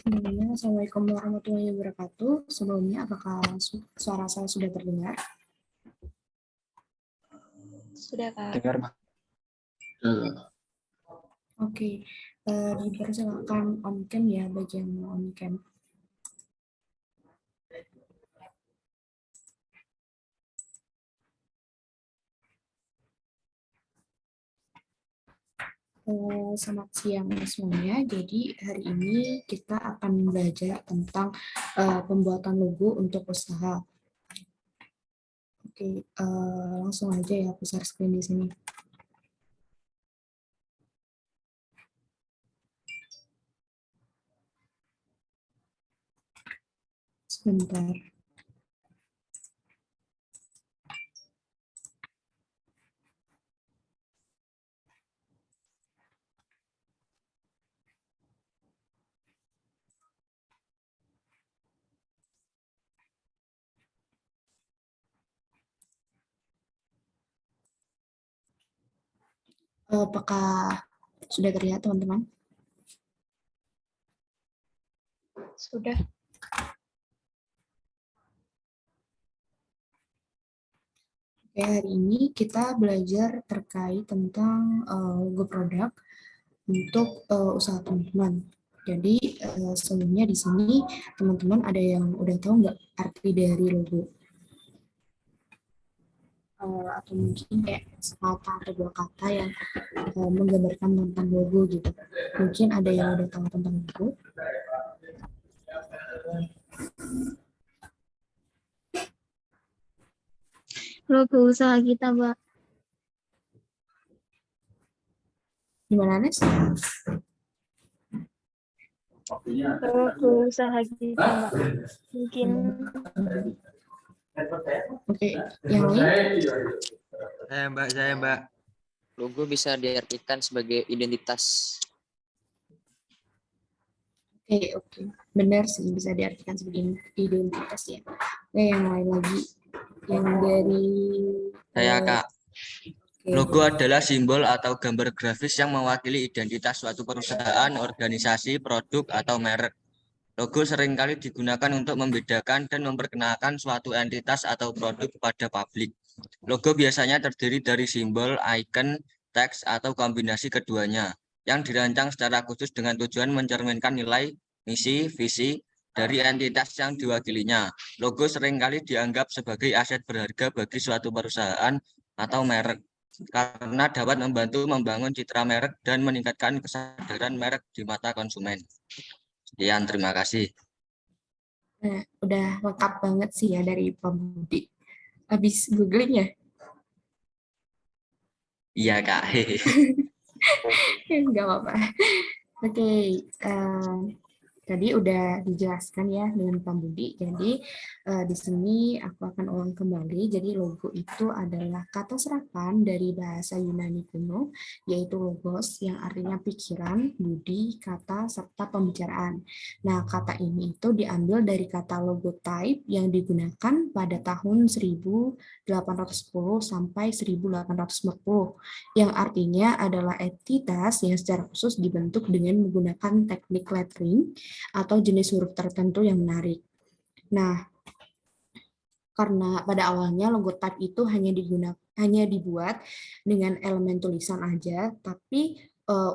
Assalamualaikum warahmatullahi wabarakatuh. Sebelumnya, apakah suara saya sudah terdengar? Sudah, Kak. Dengar, Mbak. Oke, dipersilakan on cam ya, bagian on cam. Selamat siang semuanya. Jadi hari ini kita akan belajar tentang pembuatan logo untuk usaha. Oke, langsung aja ya, aku share screen di sini. Sebentar. Apakah sudah terlihat, teman-teman? Sudah. Oke, hari ini kita belajar terkait tentang logo produk untuk usaha teman-teman. Jadi sebelumnya di sini teman-teman ada yang udah tahu nggak arti dari logo? Atau mungkin kayak sekata atau dua kata yang menggambarkan tentang logo gitu. Mungkin ada yang udah tahu tentang logo. Logo usaha kita, Mbak. Gimana, Nes? Logo usaha kita, Mbak. Mungkin. Oke, yang lain? Saya Mbak. Logo bisa diartikan sebagai identitas. Oke. Benar sih, bisa diartikan sebagai identitas ya. Oke, yang lain lagi. Yang dari... Saya Kak. Oke. Logo adalah simbol atau gambar grafis yang mewakili identitas suatu perusahaan, organisasi, produk, atau merek. Logo seringkali digunakan untuk membedakan dan memperkenalkan suatu entitas atau produk kepada publik. Logo biasanya terdiri dari simbol, icon, teks, atau kombinasi keduanya, yang dirancang secara khusus dengan tujuan mencerminkan nilai, misi, visi dari entitas yang diwakilinya. Logo seringkali dianggap sebagai aset berharga bagi suatu perusahaan atau merek, karena dapat membantu membangun citra merek dan meningkatkan kesadaran merek di mata konsumen. Sekian, terima kasih. Nah, udah lengkap banget sih ya dari Pak Budi. Habis googling ya? Iya, Kak. Nggak apa-apa. Oke, tadi udah dijelaskan ya dengan Pak Budi. Jadi di sini aku akan ulang kembali. Jadi logo itu adalah kata serapan dari bahasa Yunani kuno, yaitu logos yang artinya pikiran, budi, kata, serta pembicaraan. Nah, kata ini itu diambil dari kata logotype yang digunakan pada tahun 1810 sampai 1840, yang artinya adalah entitas yang secara khusus dibentuk dengan menggunakan teknik lettering atau jenis huruf tertentu yang menarik. Nah, karena pada awalnya logotype itu hanya dibuat dengan elemen tulisan aja, tapi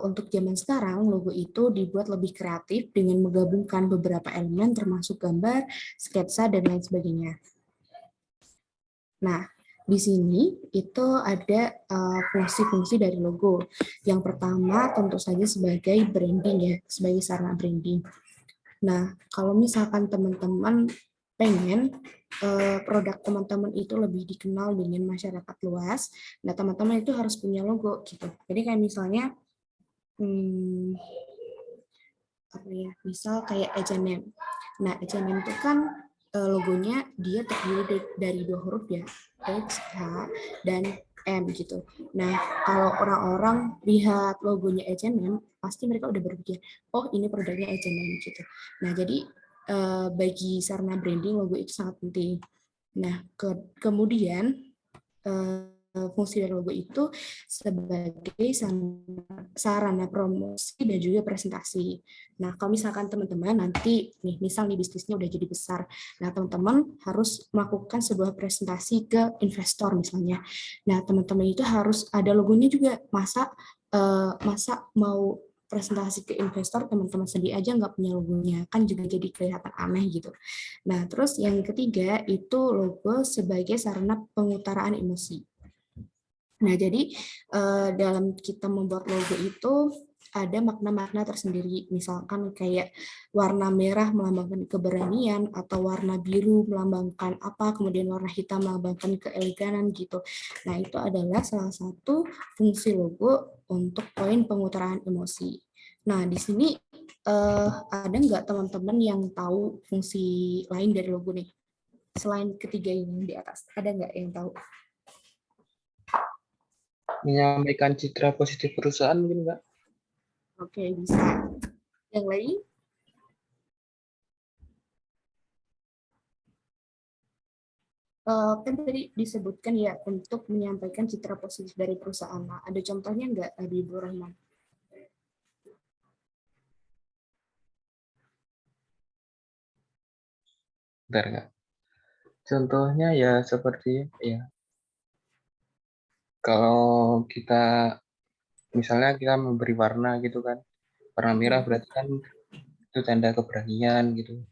untuk zaman sekarang logo itu dibuat lebih kreatif dengan menggabungkan beberapa elemen termasuk gambar, sketsa, dan lain sebagainya. Nah, di sini itu ada fungsi-fungsi dari logo. Yang pertama tentu saja sebagai branding ya, sebagai sarana branding. Nah, kalau misalkan teman-teman pengen produk teman-teman itu lebih dikenal dengan masyarakat luas, nah teman-teman itu harus punya logo gitu. Jadi kayak misalnya, apa ya, misal kayak H&M. Nah, H&M itu kan logonya dia terdiri dari dua huruf ya, H, H, dan M gitu. Nah, kalau orang-orang lihat logonya H&M, pasti mereka udah berpikir, oh ini produknya H&M gitu. Nah, jadi bagi sarana branding logo itu sangat penting. Nah, kemudian fungsi dari logo itu sebagai sarana promosi dan juga presentasi. Nah, kalau misalkan teman-teman nanti nih, misal nih bisnisnya udah jadi besar, nah teman-teman harus melakukan sebuah presentasi ke investor misalnya. Nah, teman-teman itu harus ada logonya juga. Masa mau presentasi ke investor teman-teman sendiri aja nggak punya logonya, kan juga jadi kelihatan aneh gitu. Nah, terus yang ketiga itu logo sebagai sarana pengutaraan emosi. Nah, jadi dalam kita membuat logo itu ada makna-makna tersendiri. Misalkan kayak warna merah melambangkan keberanian, atau warna biru melambangkan apa, kemudian warna hitam melambangkan keeleganan gitu. Nah, itu adalah salah satu fungsi logo untuk poin pengutaraan emosi. Nah, di sini ada nggak teman-teman yang tahu fungsi lain dari logo nih? Selain ketiga ini di atas, ada nggak yang tahu? Menyampaikan citra positif perusahaan mungkin, Mbak. Oke, bisa. Yang lain? Kan tadi disebutkan ya untuk menyampaikan citra positif dari perusahaan. Nah, ada contohnya nggak tadi, Bu Rahman? Bentar, Kak. Contohnya ya seperti ya kalau kita misalnya kita memberi warna gitu kan. Warna merah berarti kan itu tanda keberanian gitu.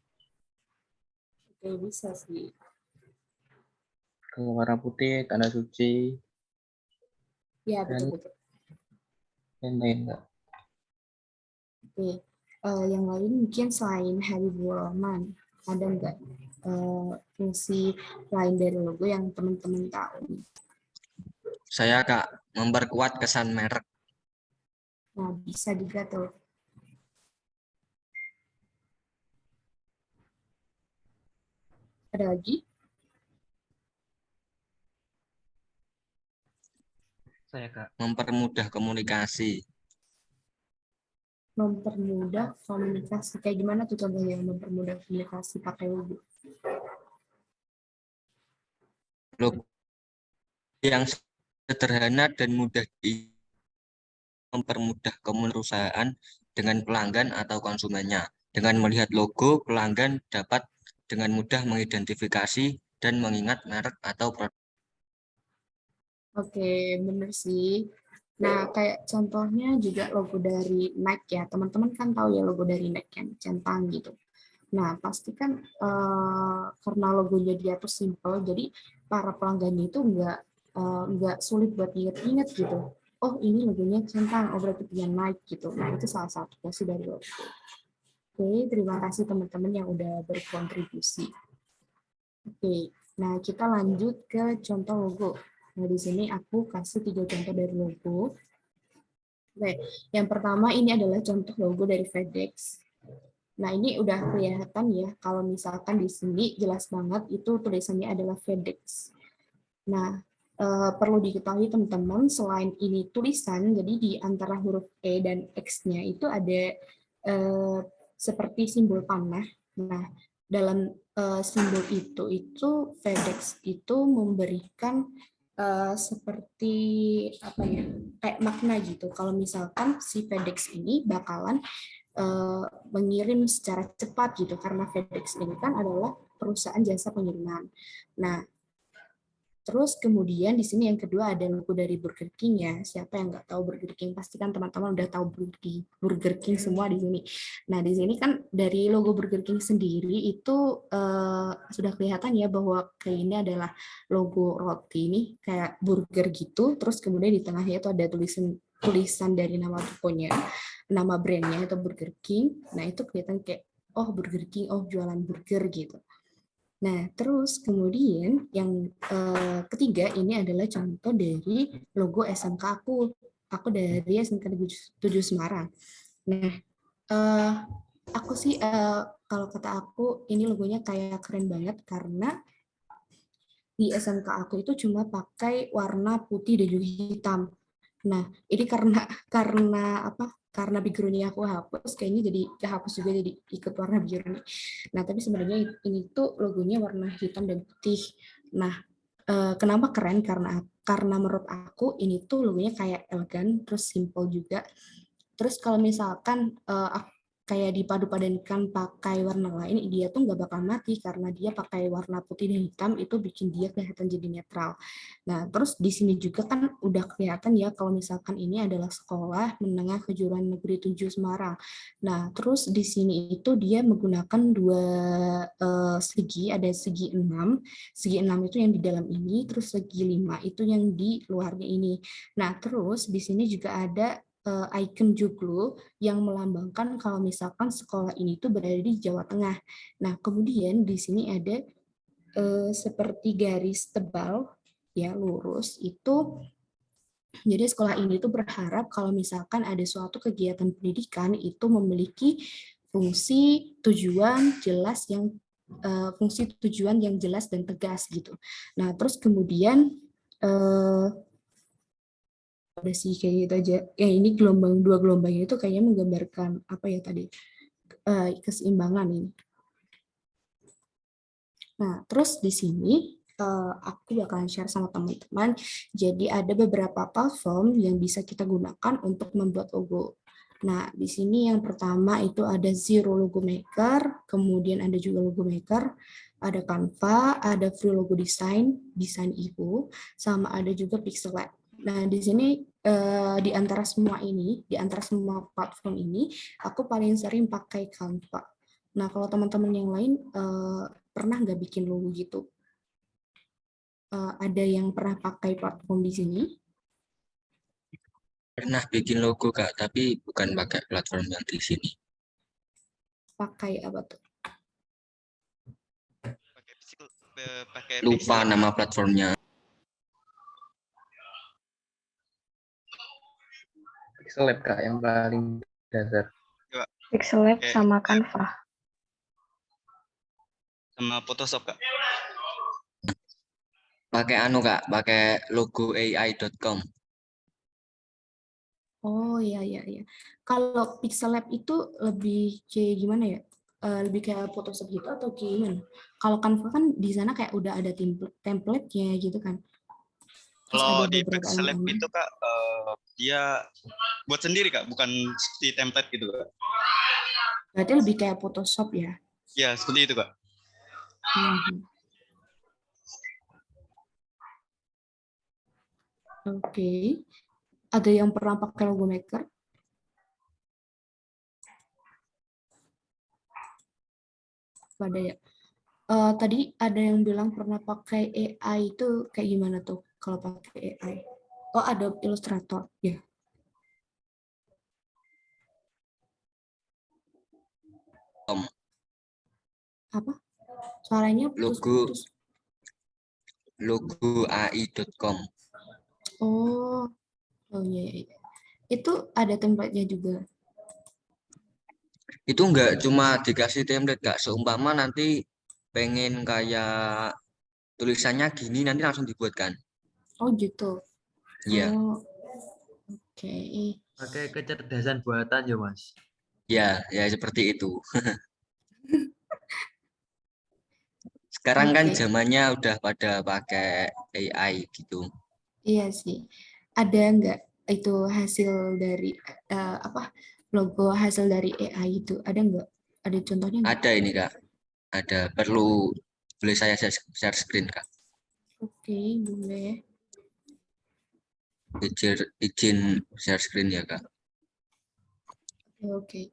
Oke, bisa sih. Kalau warna putih tanda suci Ya, dan betul-betul. lain-lain, Kak. Oke. Yang lain mungkin selain Habibur Rahman, ada nggak fungsi lain dari logo yang teman-teman tahu? Saya Kak, memperkuat kesan merek. Nah, bisa juga tuh. Ada lagi? Saya, Kak. Mempermudah komunikasi. Mempermudah komunikasi. Kayak gimana tuh contohnya mempermudah komunikasi pakai logo? Logo yang sederhana dan mudah mempermudah komunikasi perusahaan dengan pelanggan atau konsumennya. Dengan melihat logo, pelanggan dapat dengan mudah mengidentifikasi dan mengingat merek atau produk. Oke, bener sih. Nah, kayak contohnya juga logo dari Nike ya. Teman-teman kan tahu ya logo dari Nike yang centang gitu. Nah, pasti kan karena logonya dia tuh simple, jadi para pelanggannya itu nggak sulit buat inget-inget gitu. Oh, ini logonya centang, oh berarti punya Nike gitu. Nah, itu salah satu fungsi dari logo. Oke, terima kasih teman-teman yang udah berkontribusi. Oke, nah kita lanjut ke contoh logo. Nah, di sini aku kasih 3 contoh dari logo. Oke, yang pertama ini adalah contoh logo dari FedEx. Nah, ini udah kelihatan ya, kalau misalkan di sini jelas banget itu tulisannya adalah FedEx. Nah, perlu diketahui teman-teman, selain ini tulisan, jadi di antara huruf E dan X-nya itu ada seperti simbol panah. Nah, dalam simbol itu FedEx itu memberikan seperti apa ya, kayak makna gitu. Kalau misalkan si FedEx ini bakalan mengirim secara cepat gitu, karena FedEx ini kan adalah perusahaan jasa pengiriman. Nah, terus kemudian di sini yang kedua ada logo dari Burger King ya. Siapa yang nggak tahu Burger King? Pasti kan teman-teman udah tahu Burger King semua di sini. Nah, di sini kan dari logo Burger King sendiri itu sudah kelihatan ya bahwa kayak ini adalah logo roti ini kayak burger gitu. Terus kemudian di tengahnya itu ada tulisan dari nama tokonya, nama brandnya itu Burger King. Nah, itu kelihatan kayak oh Burger King, oh jualan burger gitu. Nah, terus kemudian yang ketiga ini adalah contoh dari logo SMK aku. Aku dari SMK 7 Semarang. Nah, aku sih kalau kata aku ini logonya kayak keren banget karena di SMK aku itu cuma pakai warna putih dan juga hitam. Nah, ini karena apa? Karena background-nya aku hapus, kayaknya jadi kehapus juga jadi ikut warna biru nih. Nah, tapi sebenarnya ini tuh logonya warna hitam dan putih. Nah, Kenapa keren? Karena menurut aku ini tuh logonya kayak elegan, terus simple juga. Terus kalau misalkan kayak dipadu-padankan pakai warna lain, dia tuh nggak bakal mati karena dia pakai warna putih dan hitam, itu bikin dia kelihatan jadi netral. Nah, terus di sini juga kan udah kelihatan ya kalau misalkan ini adalah sekolah menengah kejuruan negeri 7 Semarang. Nah, terus di sini itu dia menggunakan dua segi, ada segi 6. Segi 6 itu yang di dalam ini, terus segi 5 itu yang di luarnya ini. Nah, terus di sini juga ada icon joglo yang melambangkan kalau misalkan sekolah ini tuh berada di Jawa Tengah. Nah, kemudian di sini ada seperti garis tebal ya lurus itu. Jadi sekolah ini tuh berharap kalau misalkan ada suatu kegiatan pendidikan itu memiliki fungsi tujuan jelas yang fungsi tujuan yang jelas dan tegas gitu. Nah, terus kemudian udah sih kayak gitu aja. Ya ini dua gelombang itu kayaknya menggambarkan apa ya tadi keseimbangan ini. Nah, terus di sini aku bakalan share sama teman-teman. Jadi ada beberapa platform yang bisa kita gunakan untuk membuat logo. Nah, di sini yang pertama itu ada Zero Logo Maker, kemudian ada juga Logo Maker, ada Canva, ada Free Logo Design, Design Ibu, sama ada juga Pixel Lab. Nah, di sini di antara semua ini, di antara semua platform ini, aku paling sering pakai Canva. Nah, kalau teman-teman yang lain pernah nggak bikin logo gitu? Ada yang pernah pakai platform di sini? Pernah bikin logo Kak, tapi bukan pakai platform yang di sini. Pakai apa tuh? pakai Lupa pixel. nama platformnya. Pixel Lab Kak yang paling dasar. Pixel Lab Oke. sama Canva. Sama Photoshop Kak. Pakai anu Kak, pakai logo AI.com. Oh iya iya iya. Kalau Pixel Lab itu lebih kayak gimana ya? Lebih kayak Photoshop gitu atau gimana? Kalau Canva kan di sana kayak udah ada template-nya gitu kan. Terus ada Kalau di beberapa Pixel Lab elemen. itu Kak, dia buat sendiri Kak, bukan seperti template gitu Kak. Berarti lebih kayak Photoshop ya. Ya, seperti itu Kak. Mhm. Oke. Ada yang pernah pakai logo maker? Ada ya. Tadi ada yang bilang pernah pakai AI itu kayak gimana tuh kalau pakai AI? Oh, Adobe Illustrator ya. Apa? Suaranya putus-putus. Logo AI.com. Oh, oh iya, iya. Itu ada template-nya juga. Itu enggak cuma dikasih template Kak, seumpama nanti pengen kayak tulisannya gini nanti langsung dibuatkan. Oh gitu. Iya, Oh, oke. Pakai kecerdasan buatan ya Mas. ya, ya seperti itu. Sekarang kan Oke. zamannya udah pada pakai AI gitu. Iya sih. Ada nggak itu hasil dari apa logo hasil dari AI itu? Ada nggak? Ada contohnya nggak? Ada ini Kak, ada boleh saya share screen Kak. Oke, boleh. Izin share screen ya Kak. Oke.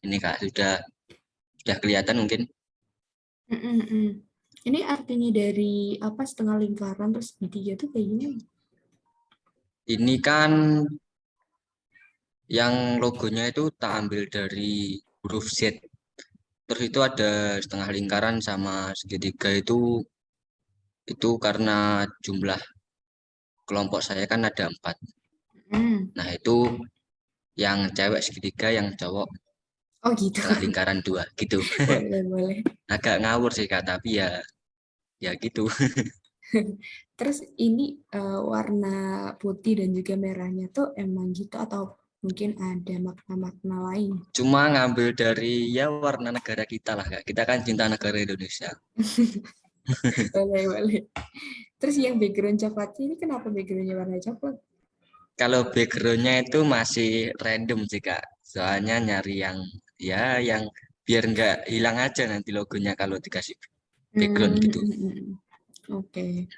Ini Kak sudah kelihatan mungkin. Ini artinya dari apa setengah lingkaran terus segitiga tuh kayak gimana? Ini kan yang logonya itu tak ambil dari huruf Z. Terus itu ada setengah lingkaran sama segitiga itu karena jumlah kelompok saya kan ada 4. Hmm. Nah itu yang cewek segitiga, yang cowok Oh gitu. setengah lingkaran 2 gitu. Boleh, boleh. Agak ngawur sih Kak, tapi ya gitu. Terus ini warna putih dan juga merahnya tuh emang gitu atau mungkin ada makna-makna lain? Cuma ngambil dari ya warna negara kita lah Kak. Kita kan cinta negara Indonesia. Boleh, boleh. Terus yang background coklatnya ini kenapa backgroundnya warna coklat? Kalau backgroundnya itu masih random sih Kak. Soalnya nyari yang ya yang biar nggak hilang aja nanti logonya kalau dikasih background gitu. Oke,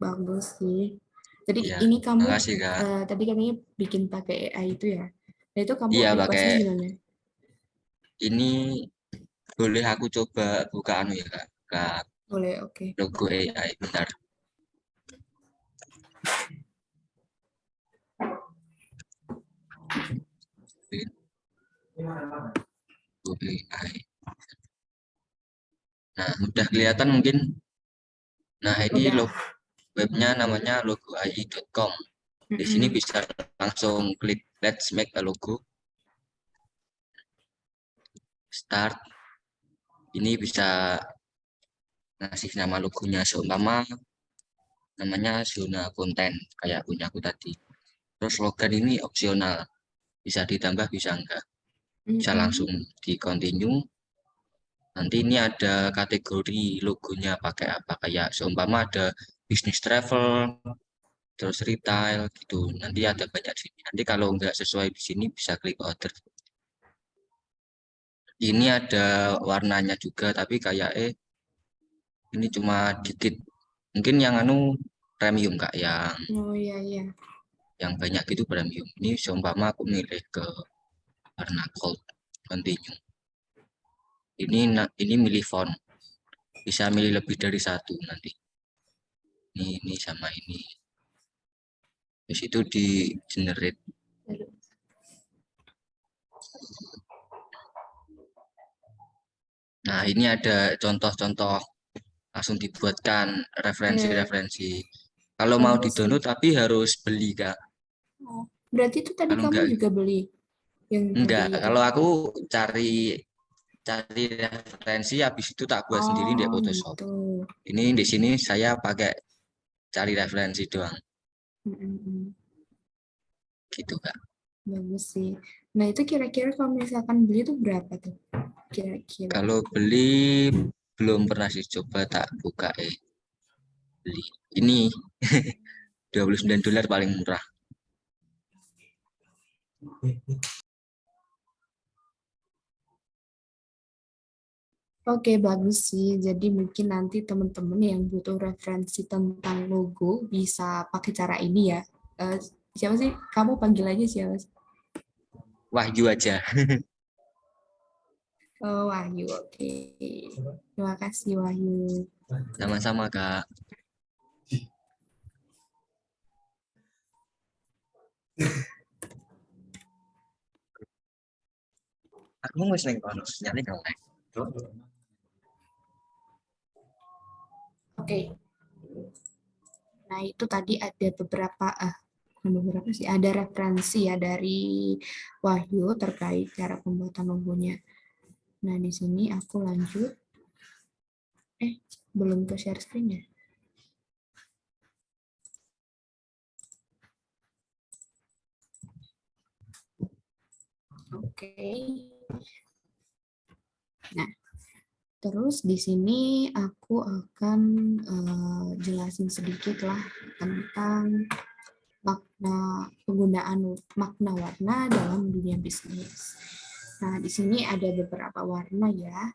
bagus sih. Jadi Ya, ini kamu makasih Kak. tadi katanya bikin pakai AI itu ya. Nah itu kamu Iya pakai requestnya gimana? ini boleh aku coba buka anu ya Kak. Kak Boleh, oke. logo AI bentar. Logo AI. Nah, udah kelihatan mungkin. Nah, ini Udah. webnya namanya logoai.com. Di sini bisa langsung klik let's make a logo. Start. Ini bisa ngasih nama logonya seumpama namanya zona konten kayak punya aku tadi. Terus slogan ini opsional, bisa ditambah bisa enggak. Bisa langsung di continue. Nanti ini ada kategori logonya pakai apa kayak seumpama ada bisnis travel, terus retail gitu. Nanti ada banyak di sini. Nanti kalau enggak sesuai di sini bisa klik order. Ini ada warnanya juga tapi kayak ini cuma dikit. Mungkin yang anu premium Kak, Oh iya, iya. yang banyak itu premium. Ini seumpama aku milih ke warna gold continue. Ini milih font. Bisa milih lebih dari satu nanti. Ini sama ini. Terus itu di generate. Nah, ini ada contoh-contoh langsung dibuatkan referensi-referensi. Kalau mau Bagus sih. di-download tapi harus beli Kak. Oh, berarti itu tadi Kalau kamu enggak juga beli yang enggak, tadi itu? kalau aku cari referensi habis itu tak buat sendiri di Oh Photoshop. gitu. Ini di sini saya pakai cari referensi doang gitu Kak. Bagus sih. Nah itu kira-kira kalau misalkan beli itu berapa tuh? Kira-kira. Kalau beli belum pernah sih coba tak buka beli. Ini $29 paling murah. Oke, bagus sih. Jadi mungkin nanti teman-teman yang butuh referensi tentang logo bisa pakai cara ini ya. Siapa sih? Kamu panggil aja siapa sih? Wahyu aja. Oh, Wahyu. Oke. Terima kasih, Wahyu. Sama-sama Kak. Aku mau seneng kono, nyari dong. Oke. Nah, itu tadi ada beberapa sih, ada referensi ya dari Wahyu terkait cara pembuatan logonya. Nah, di sini aku lanjut. Belum ke share screen ya? Oke. Nah, terus di sini aku akan jelasin sedikit lah tentang penggunaan makna warna dalam dunia bisnis. Nah, di sini ada beberapa warna ya.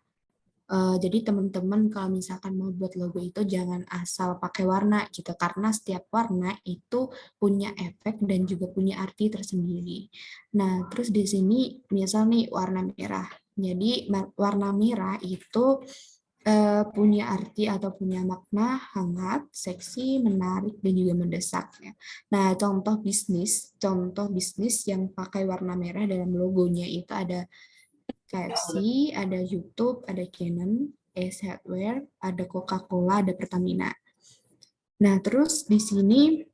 Jadi teman-teman kalau misalkan mau buat logo itu jangan asal pakai warna gitu, karena setiap warna itu punya efek dan juga punya arti tersendiri. Nah, terus di sini misal nih warna merah. Jadi warna merah itu punya arti atau punya makna hangat, seksi, menarik, dan juga mendesak. Ya. Nah, contoh bisnis yang pakai warna merah dalam logonya itu ada KFC, ada YouTube, ada Canon, Ace Hardware, ada Coca-Cola, ada Pertamina. Nah, terus di sini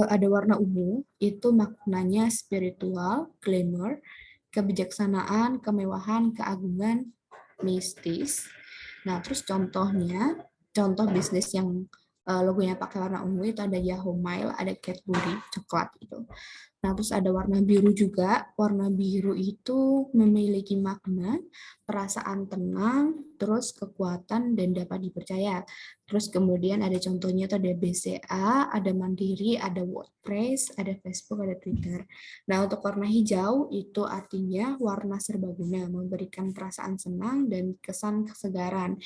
ada warna ungu, itu maknanya spiritual, glamour, kebijaksanaan, kemewahan, keagungan, mistis. Nah, terus contoh bisnis yang logonya pakai warna ungu itu ada Yahoo Mail, ada Cadbury, coklat gitu. Nah, terus ada warna biru juga. Warna biru itu memiliki makna, perasaan tenang, terus kekuatan, dan dapat dipercaya. Terus kemudian ada contohnya itu ada BCA, ada Mandiri, ada WordPress, ada Facebook, ada Twitter. Nah, untuk warna hijau itu artinya warna serbaguna, memberikan perasaan senang dan kesan kesegaran.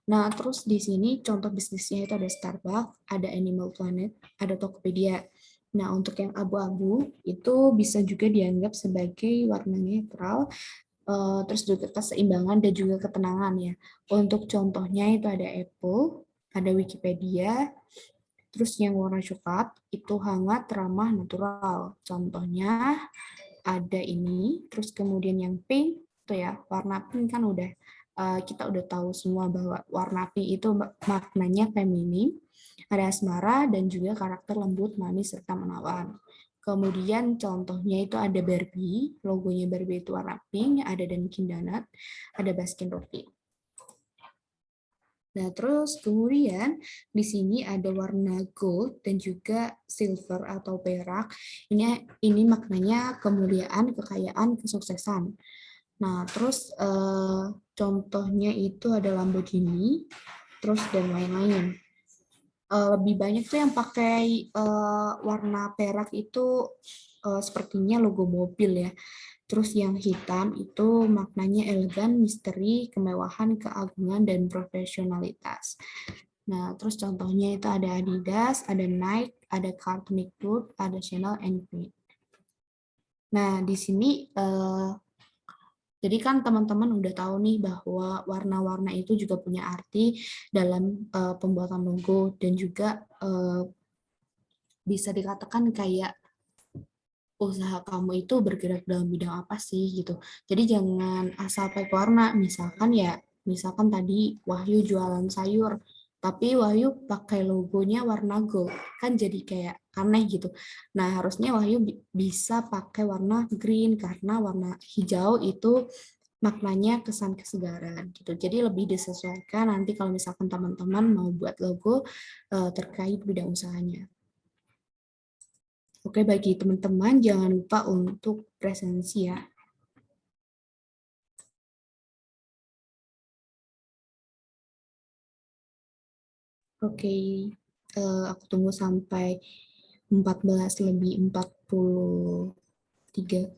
Nah, terus di sini contoh bisnisnya itu ada Starbucks, ada Animal Planet, ada Tokopedia. Nah, untuk yang abu-abu itu bisa juga dianggap sebagai warna netral, terus juga keseimbangan dan juga ketenangan ya. Untuk contohnya itu ada Apple, ada Wikipedia, terus yang warna coklat itu hangat, ramah, natural. Contohnya ada ini, terus kemudian yang pink itu ya, warna pink kan udah kita udah tahu semua bahwa warna pink itu maknanya feminim, ada asmara dan juga karakter lembut, manis serta menawan. Kemudian contohnya itu ada Barbie, logonya Barbie itu warna pink, ada Dunkin Donut, ada Baskin Roti. Nah, terus kemudian di sini ada warna gold dan juga silver atau perak. Ini maknanya kemuliaan, kekayaan, kesuksesan. Nah, terus contohnya itu ada Lamborghini, terus dan lain-lain. Lebih banyak tuh yang pakai warna perak itu sepertinya logo mobil ya. Terus yang hitam itu maknanya elegan, misteri, kemewahan, keagungan, dan profesionalitas. Nah, terus contohnya itu ada Adidas, ada Nike, ada Cartonic Group, ada Chanel, and Queen. Nah, di sini jadi kan teman-teman udah tahu nih bahwa warna-warna itu juga punya arti dalam pembuatan logo dan juga bisa dikatakan kayak usaha kamu itu bergerak dalam bidang apa sih gitu. Jadi jangan asal pakai warna. Misalkan tadi Wahyu jualan sayur, tapi Wahyu pakai logonya warna gold, kan jadi kayak aneh gitu. Nah, harusnya Wahyu bisa pakai warna green karena warna hijau itu maknanya kesan kesegaran gitu. Jadi lebih disesuaikan nanti kalau misalkan teman-teman mau buat logo terkait bidang usahanya. Oke, bagi teman-teman jangan lupa untuk presensi ya. Oke, aku tunggu sampai 14 lebih 43.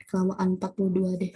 Kelamaan 42 deh.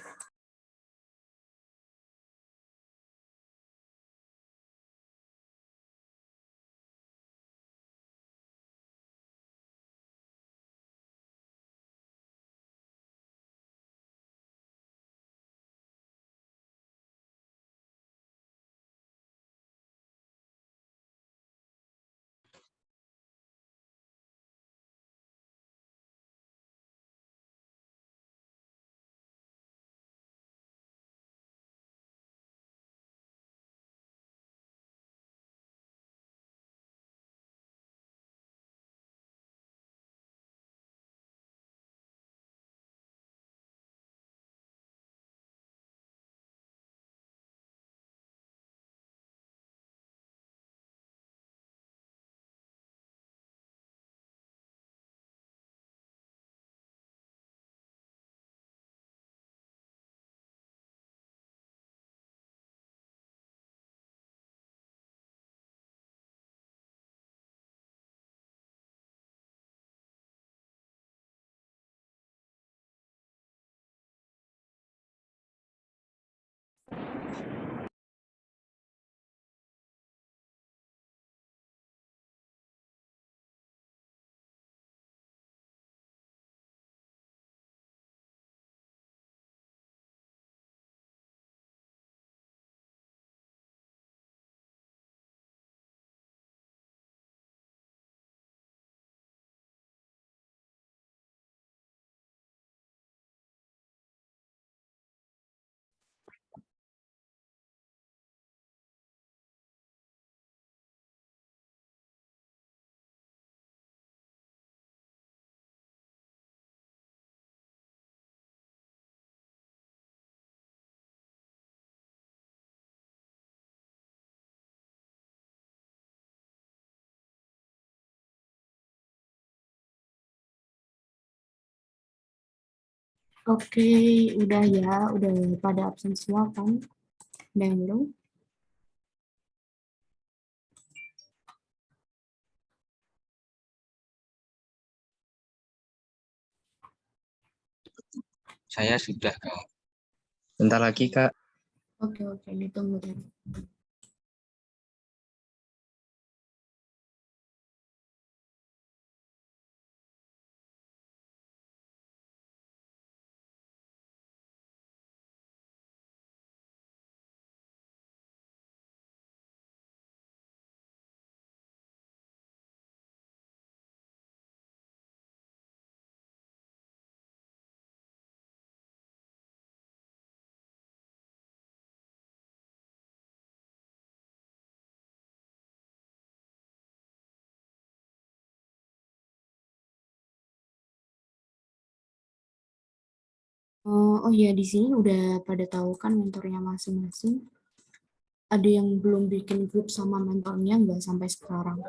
Oke, udah ya, udah pada absen semua kan? Udah yang belum? Saya sudah, Kak. Bentar lagi, Kak. Oke, ditunggu tadi. Oh iya, di sini udah pada tahu kan mentornya masing-masing. Ada yang belum bikin grup sama mentornya nggak sampai sekarang?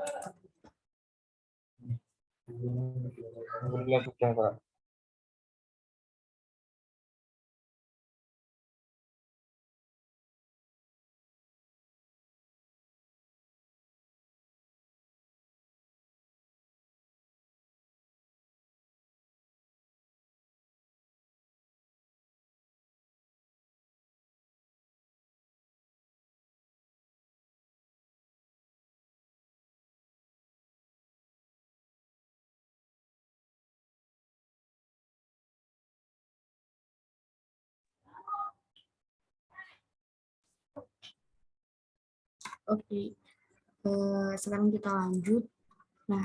Alhamdulillah sudah, Kak. Oke, sekarang kita lanjut. Nah,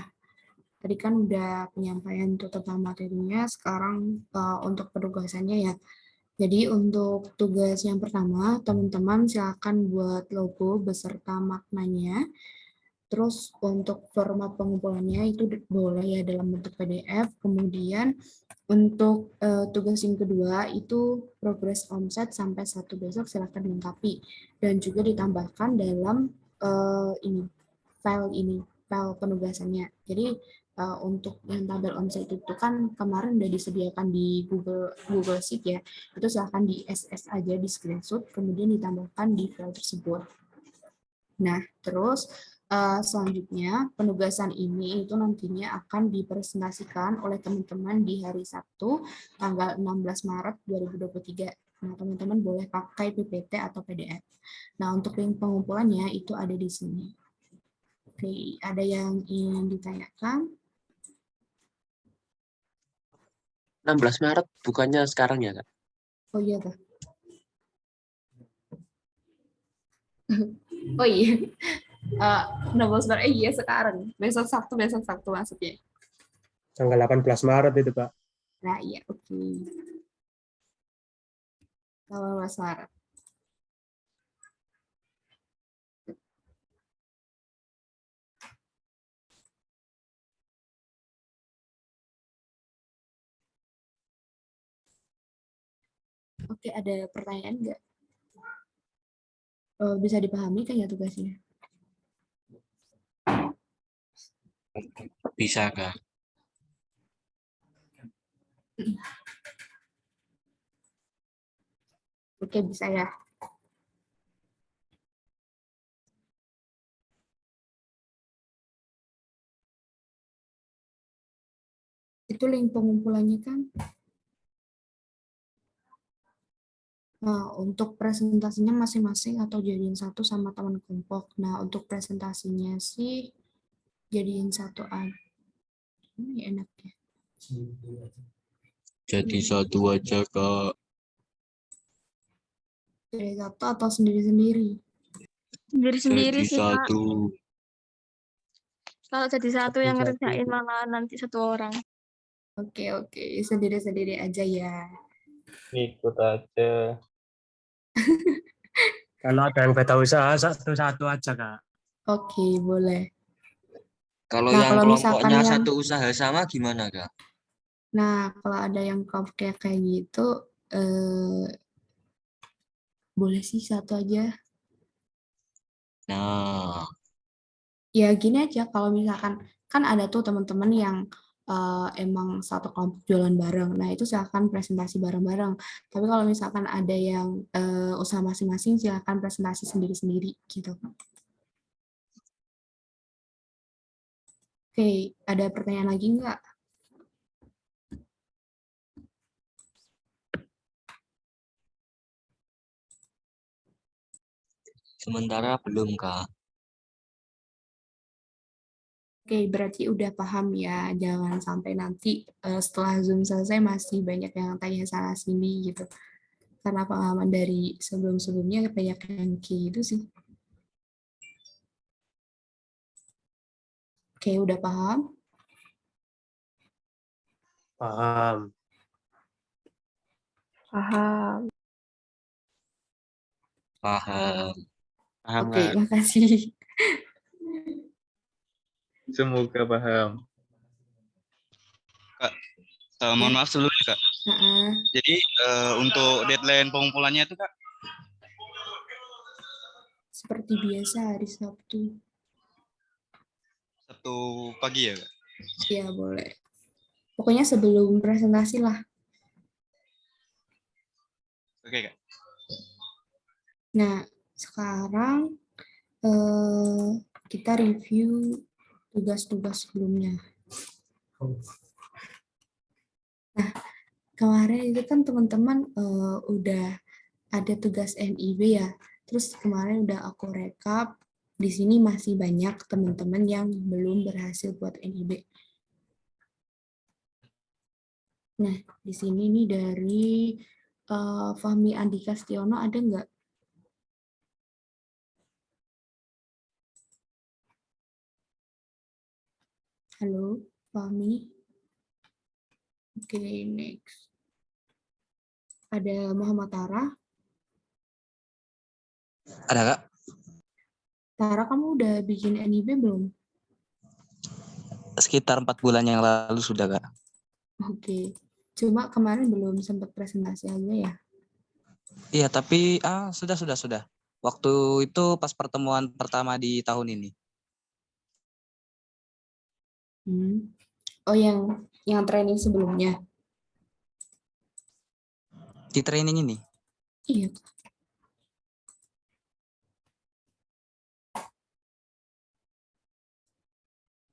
tadi kan udah penyampaian untuk tentang materinya, sekarang untuk penugasannya ya. Jadi untuk tugas yang pertama, teman-teman silakan buat logo beserta maknanya. Terus untuk format pengumpulannya itu boleh ya dalam bentuk PDF. Kemudian untuk tugas yang kedua itu progres omset sampai 1 besok silakan dilengkapi dan juga ditambahkan dalam file penugasannya. Jadi untuk yang tabel omset itu kan kemarin udah disediakan di Google Sheet ya. Itu silakan di SS aja di screenshot kemudian ditambahkan di file tersebut. Nah, terus selanjutnya penugasan ini itu nantinya akan dipresentasikan oleh teman-teman di hari Sabtu tanggal 16 Maret 2023. Nah, teman-teman boleh pakai PPT atau PDF. Nah, untuk link pengumpulannya itu ada di sini. Oke, ada yang ingin ditanyakan? 16 Maret bukannya sekarang ya, Kak? Oh iya, Kak. Oh iya. 16 Maret, iya sekarang. Besok Sabtu maksudnya. Tanggal 18 Maret itu, Pak. Nah, iya, oke. 18 Maret. Oke, ada pertanyaan nggak? Bisa dipahami kan ya tugasnya? Bisa, Kak. Oke, bisa ya. Itu link pengumpulannya kan. Nah, untuk presentasinya masing-masing atau jadiin satu sama teman kelompok. Nah, untuk presentasinya sih jadiin satu aja. Ini enak ya. Jadi satu aja, Kak. Jadi satu atau sendiri-sendiri. Sendiri-sendiri Jadi sih, Kak. satu. Kalau jadi satu yang Satu-satu. ngerjain malah nanti 1 orang. Oke, sendiri-sendiri aja ya. Ikut aja. Kalau ada yang beda usaha, satu-satu aja, Kak. Oke, boleh. Kalau Nah, yang kalau misalkan kelompoknya yang satu usaha sama gimana, Kak? Nah, kalau ada yang kayak gitu, boleh sih satu aja. Nah, Ya gini aja, kalau misalkan kan ada tuh teman-teman yang emang satu kelompok jualan bareng. Nah, itu silakan presentasi bareng-bareng. Tapi kalau misalkan ada yang usaha masing-masing, silakan presentasi sendiri-sendiri gitu. Oke, ada pertanyaan lagi nggak? Sementara belum, Kak. Oke, berarti udah paham ya. Jangan sampai nanti setelah Zoom selesai masih banyak yang tanya sana sini gitu. Karena pengalaman dari sebelum-sebelumnya banyak yang kayak gitu sih. Oke, udah paham? Paham. Paham. Paham. Paham, Oke, Kak? makasih. Semoga paham. Kak, mohon maaf sebelumnya Kak. Heeh. Jadi untuk deadline pengumpulannya itu Kak, Seperti biasa hari Sabtu. Sabtu pagi ya Kak? Ya, boleh. Pokoknya sebelum presentasi lah. Oke Kak. Nah, sekarang kita review tugas-tugas sebelumnya. Nah, kemarin itu kan teman-teman udah ada tugas NIB ya. Terus kemarin udah aku rekap. Di sini masih banyak teman-teman yang belum berhasil buat NIB. Nah, di sini nih dari Fahmi Andika Stiono ada nggak? Halo, Fahmi. Oke, next. Ada Muhammad Tara. Ada Kak? Tara, kamu udah bikin NIB belum? Sekitar 4 bulan yang lalu sudah Kak. Oke. Cuma kemarin belum sempat presentasi aja ya? Iya tapi sudah. Waktu itu pas pertemuan pertama di tahun ini. Oh, yang training sebelumnya? Di training ini? Iya.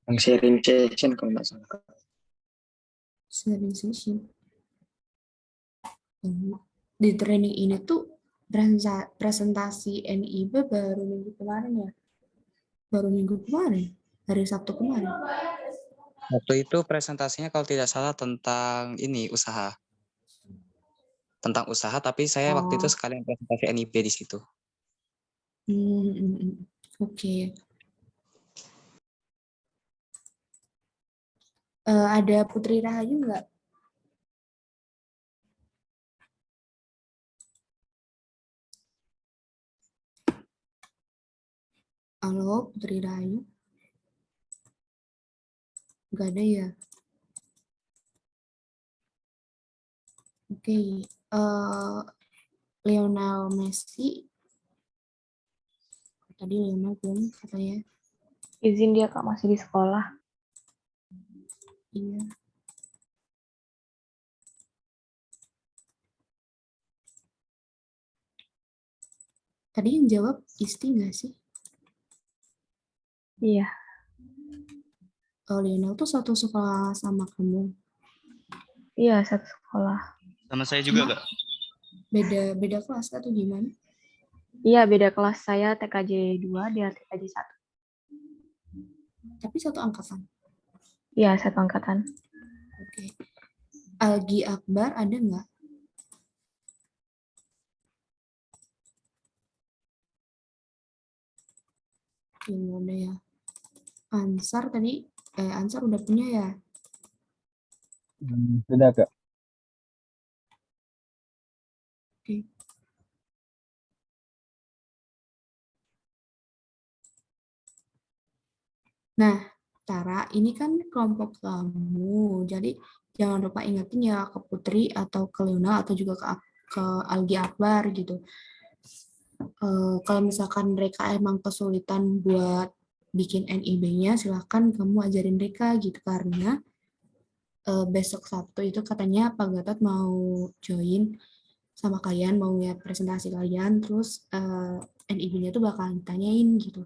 Yang sharing session kalau nggak salah. Sharing session. Di training ini tuh presentasi NIB baru minggu kemarin ya? Baru minggu kemarin? Hari Sabtu kemarin? Waktu itu presentasinya kalau tidak salah tentang ini usaha. Tentang usaha tapi saya waktu itu sekalian presentasi NIB di situ. Oke. Ada Putri Rahayu nggak? Halo, Putri Rahayu? Nggak ada ya? Oke. Lionel Messi. Tadi Lionel belum katanya. Izin dia Kak masih di sekolah. Iya. Tadi yang jawab Isti nggak sih? Iya. Oh, Lionel tuh satu sekolah sama kamu. Iya, satu sekolah. Sama saya juga Kak. Beda kelas atau gimana? Iya, beda kelas. Saya TKJ 2, dia TKJ 1. Tapi satu angkatan. Iya, satu angkatan. Oke. Algi Akbar ada nggak? Gimana ya? Ansar tadi, Ansar udah punya ya? Sudah Kak. Oke. Nah, Tara, ini kan kelompok kamu, jadi jangan lupa ingetin ya ke Putri atau ke Leona atau juga ke Algi Akbar gitu. Kalau misalkan mereka emang kesulitan buat bikin NIB-nya, silahkan kamu ajarin mereka gitu, karena besok Sabtu itu katanya Pak Gatot mau join sama kalian, mau lihat presentasi kalian, terus NIB-nya tuh bakalan ditanyain gitu.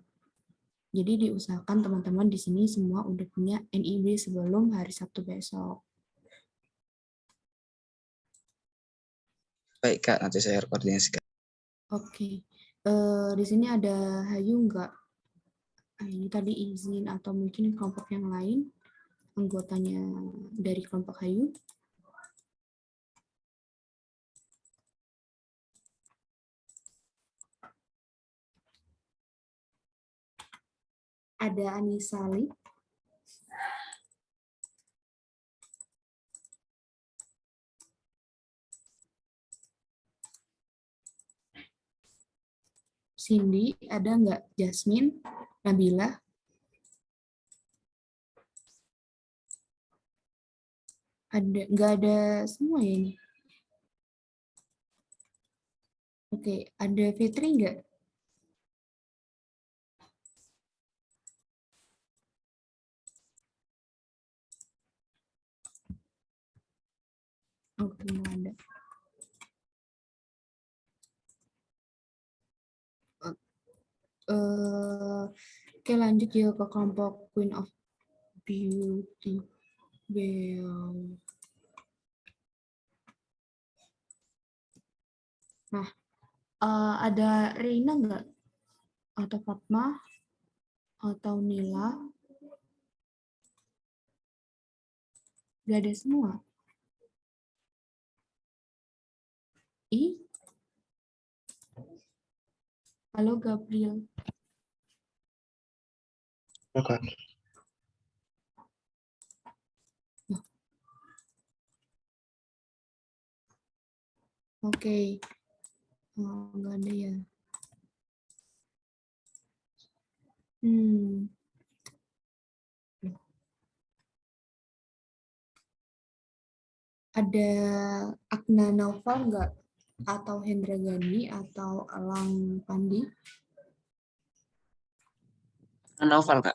Jadi diusahakan teman-teman di sini semua udah punya NIB sebelum hari Sabtu besok. Baik Kak, nanti saya koordinasikan. Oke. Di sini ada Hayu nggak? Ini tadi izin atau mungkin kelompok yang lain, anggotanya dari kelompok Hayu. Ada Anisali. Cindy, ada nggak? Jasmine, Nabila? Ada, nggak ada semua ya ini? Oke, ada Fitri nggak? Oke, nggak ada. Oke, lanjut ya ke kelompok Queen of Beauty. Bell. Nah, ada Reina nggak? Atau Fatma? Atau Nila? Nggak ada semua. Halo Gabriel. Oke. Oke. Nggak ada ya. Ada Akna Naufal nggak? Atau Hendra Gani atau Alang Pandi? Naufal Kak.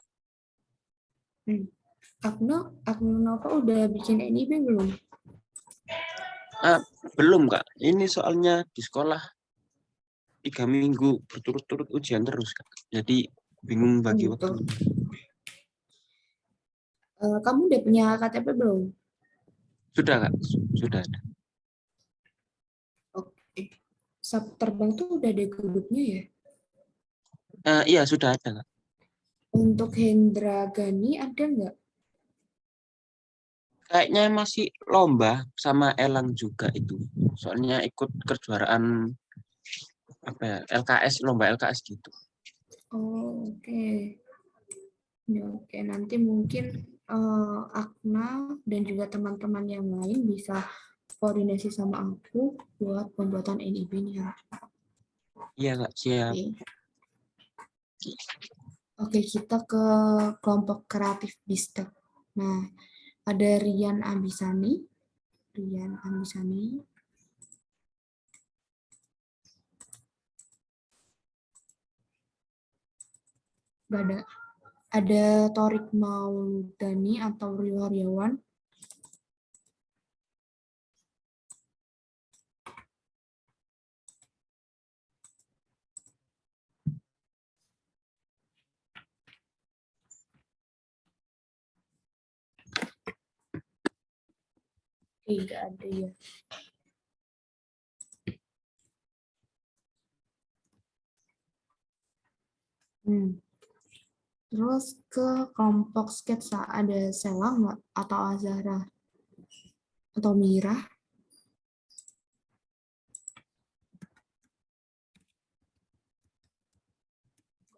Akna Naufal udah bikin NIB belum? Belum Kak. Ini soalnya di sekolah 3 minggu berturut-turut ujian terus Kak. Jadi bingung bagi waktu. Kamu udah punya KTP belum? Sudah Kak, sudah ada. Oke. Terbang tuh udah ada grupnya ya? Iya sudah ada Kak. Untuk Hendra Gani ada nggak? Kayaknya masih lomba sama Elang juga itu. Soalnya ikut kejuaraan apa ya, LKS, lomba LKS gitu. Oh, oke. Ya, oke, nanti mungkin Akna dan juga teman-teman yang lain bisa koordinasi sama aku buat pembuatan NIB-nya. Iya Kak, siap. Oke, kita ke kelompok kreatif Bistek. Nah, ada Rian Ambisani. Gak ada. Ada Torik Mauludani atau Rio Haryawan. Tidak ada ya. Terus ke kelompok sketsa ada Sela nggak? Atau Azahra? Atau Mira?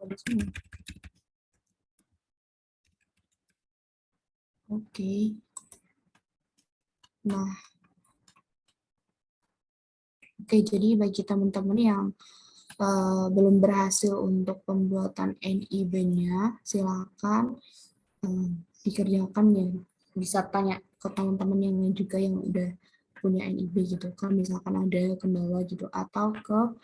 Ada semua. Oke. Nah, oke, jadi bagi teman-teman yang belum berhasil untuk pembuatan NIB-nya, silakan dikerjakan ya. Bisa tanya ke teman-teman yang lain juga yang udah punya NIB gitu kan, misalkan ada kendala gitu, atau ke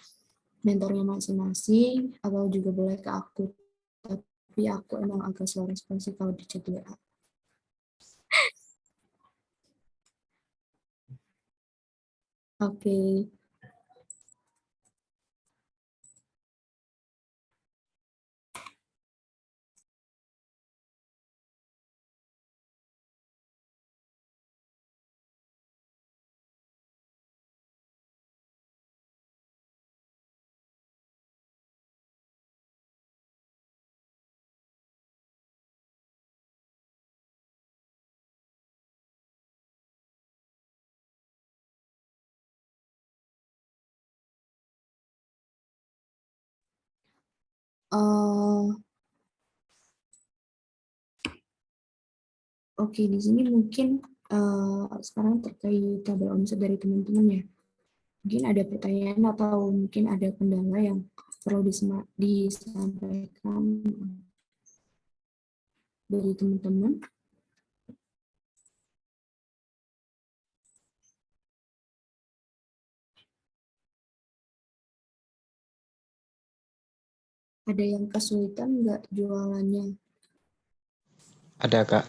mentornya masing-masing, atau juga boleh ke aku. Tapi aku emang agak slow responsif kalau di chat WA. Oke. Oke, di sini mungkin sekarang terkait tabel omset dari teman-teman ya. Mungkin ada pertanyaan atau mungkin ada kendala yang perlu disampaikan dari teman-teman. Ada yang kesulitan nggak jualannya? Ada Kak.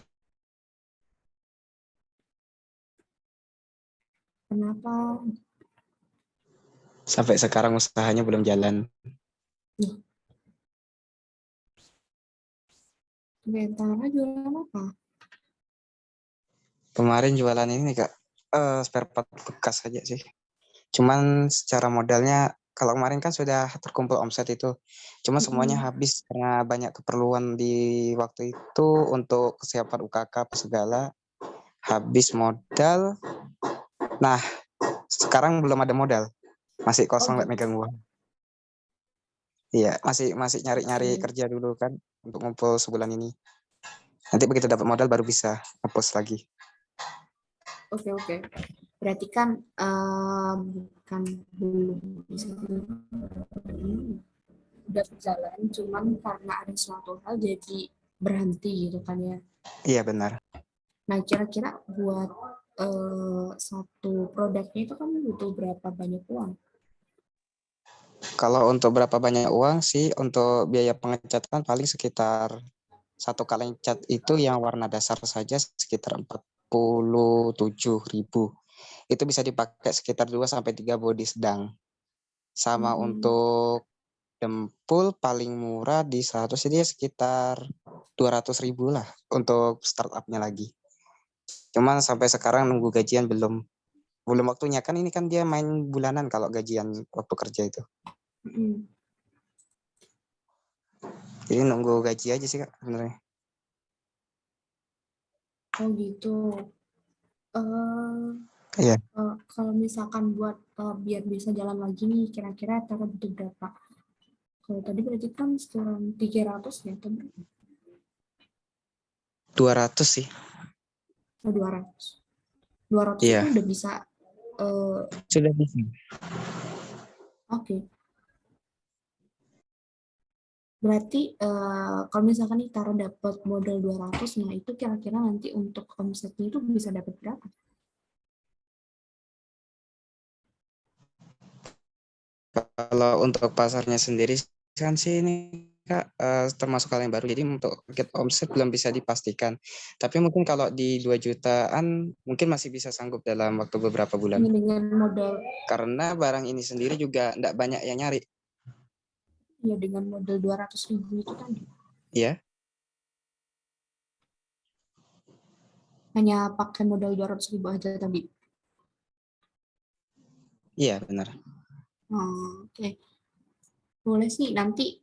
Kenapa? Sampai sekarang usahanya belum jalan. Sementara jualan apa? Kemarin jualan ini Kak, spare part bekas saja sih. Cuman secara modalnya kalau kemarin kan sudah terkumpul omset itu. Cuma semuanya habis karena banyak keperluan di waktu itu untuk kesiapan UKK apa segala. Habis modal. Nah, sekarang belum ada modal. Masih kosong gitu. megang uang. Iya, masih nyari-nyari kerja dulu kan untuk ngumpul sebulan ini. Nanti begitu dapat modal baru bisa hapus lagi. Oke. Berarti kan bukan belum bisa udah berjalan, cuman karena ada suatu hal jadi berhenti gitu kan ya. Iya benar. Nah, kira-kira buat satu produknya itu kan butuh berapa banyak uang? Kalau untuk berapa banyak uang sih, untuk biaya pengecatan paling sekitar satu kali cat itu yang warna dasar saja sekitar 47.000. Itu bisa dipakai sekitar 2-3 body sedang. Sama untuk dempul paling murah di 100 jadi sekitar 200.000 lah untuk startupnya lagi. Cuman sampai sekarang nunggu gajian belum waktunya kan, ini kan dia main bulanan kalau gajian waktu kerja itu. Jadi nunggu gaji aja sih Kak sebenarnya. Oh gitu. Iya. Kalau misalkan buat biar bisa jalan lagi nih, kira-kira target butuh berapa? Kalau tadi berarti kan sekitar 300 ya, atau berapa? 200 sih. Oh, 200. 200 Iya. itu udah bisa. Sudah bisa. Oke. Berarti kalau misalkan nih taruh dapat modal 200, nah itu kira-kira nanti untuk omsetnya itu bisa dapat berapa? Kalau untuk pasarnya sendiri kan sih ini Kak termasuk hal yang baru. Jadi untuk target omset belum bisa dipastikan. Tapi mungkin kalau di 2 jutaan mungkin masih bisa sanggup dalam waktu beberapa bulan. Ini dengan modal. Karena barang ini sendiri juga enggak banyak yang nyari. Ya dengan modal 200.000 itu tadi. Iya. Hanya pakai modal 200.000 aja tadi. Iya, benar. Oke. Boleh sih, nanti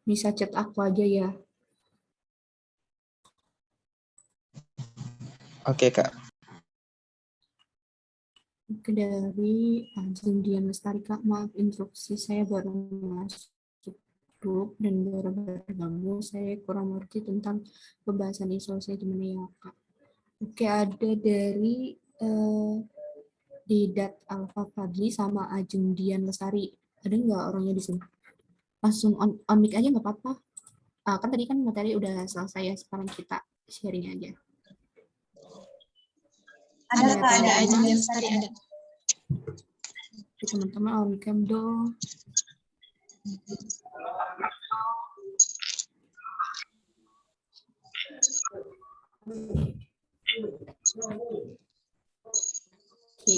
bisa chat aku aja ya. Oke, Kak. Oke, dari Ajeng Dian Lestari, Kak. Maaf, instruksi saya baru masuk grup dan baru bergabung. Saya kurang mengerti tentang pembahasan isolasi di mana ya, Kak. Oke, ada dari Didat Alfa Fadli sama Ajeng Dian Lestari. Ada nggak orangnya di sini? Langsung on mic aja nggak apa-apa. Kan tadi kan materi udah selesai ya, sekarang kita sharing aja. Ada Ajeng Dian Lestari ada. Teman-teman on cam dong. Oke,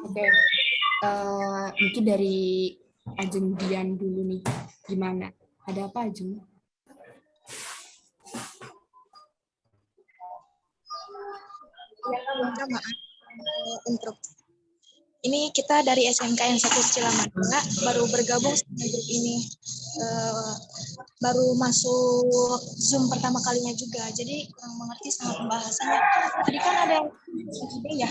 Oke, mungkin dari Ajeng Dian dulu nih, gimana? Ada apa Ajeng? Minta maaf untuk ini kita dari SMK yang 1 Cilamaya baru bergabung sama grup ini. Baru masuk Zoom pertama kalinya juga, jadi kurang mengerti sama pembahasannya. Tadi kan ada ide ya.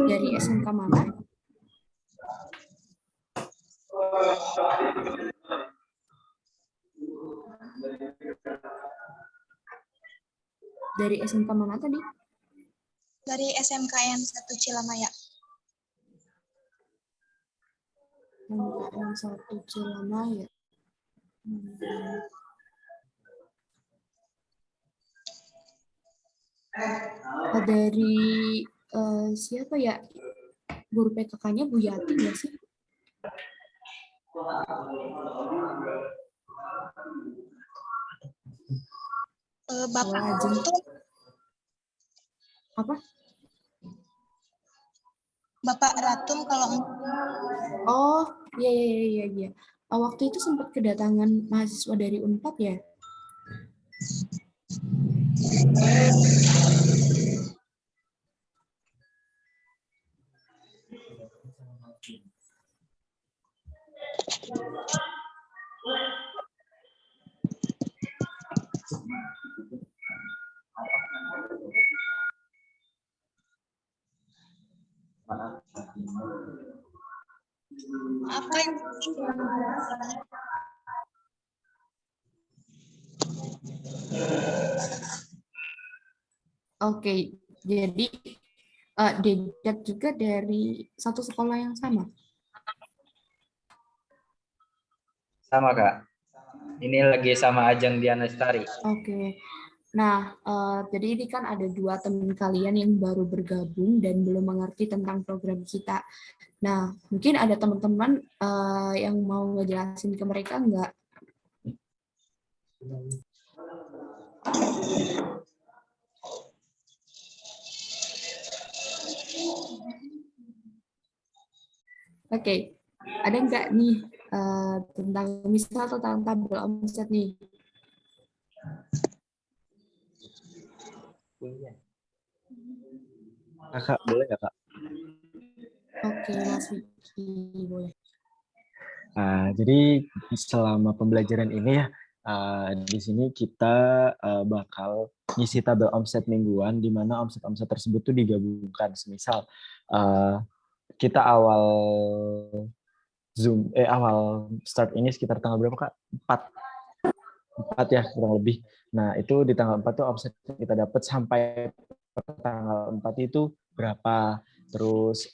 Dari SMK mana? Dari SMK mana tadi? Dari SMKN 1 Cilamaya. SMKN 1 Cilamaya. Dari siapa ya? Guru PKK-nya Bu Yati nggak sih? Bapak Ajeng. Ratum. Apa? Bapak Ratum kalau Oh, iya. Waktu itu sempat kedatangan mahasiswa dari Unpad ya? maaf kan. Oke, jadi Dedat juga dari satu sekolah yang sama? Sama Kak. Ini lagi sama Ajeng Dian Lestari. Oke. Nah, jadi ini kan ada 2 teman kalian yang baru bergabung dan belum mengerti tentang program kita. Nah, mungkin ada teman-teman yang mau ngejelasin ke mereka nggak? Oke, ada nggak nih tentang misal tentang tabel omset nih? Kakak, boleh ya Kak? Oke, Mas Vicky, boleh. Jadi selama pembelajaran ini ya, di sini kita bakal ngisi tabel omset mingguan, di mana omset-omset tersebut tuh digabungkan. Semisal kita awal awal start ini sekitar tanggal berapa Kak? 4 ya kurang lebih. Nah itu di tanggal 4 tuh omset kita dapat sampai tanggal 4 itu berapa. Terus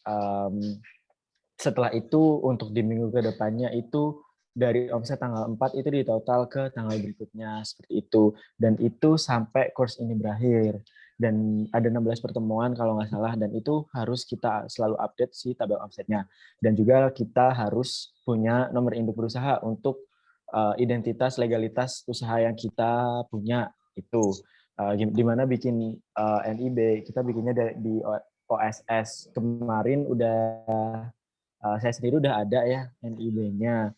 setelah itu untuk di minggu ke depannya itu dari omset tanggal 4 itu ditotal ke tanggal berikutnya seperti itu. Dan itu sampai course ini berakhir. Dan ada 16 pertemuan kalau nggak salah, dan itu harus kita selalu update si tabel omsetnya. Dan juga kita harus punya nomor induk berusaha untuk identitas legalitas usaha yang kita punya itu. Di mana bikin NIB, kita bikinnya di OSS. Kemarin udah saya sendiri udah ada ya NIB-nya,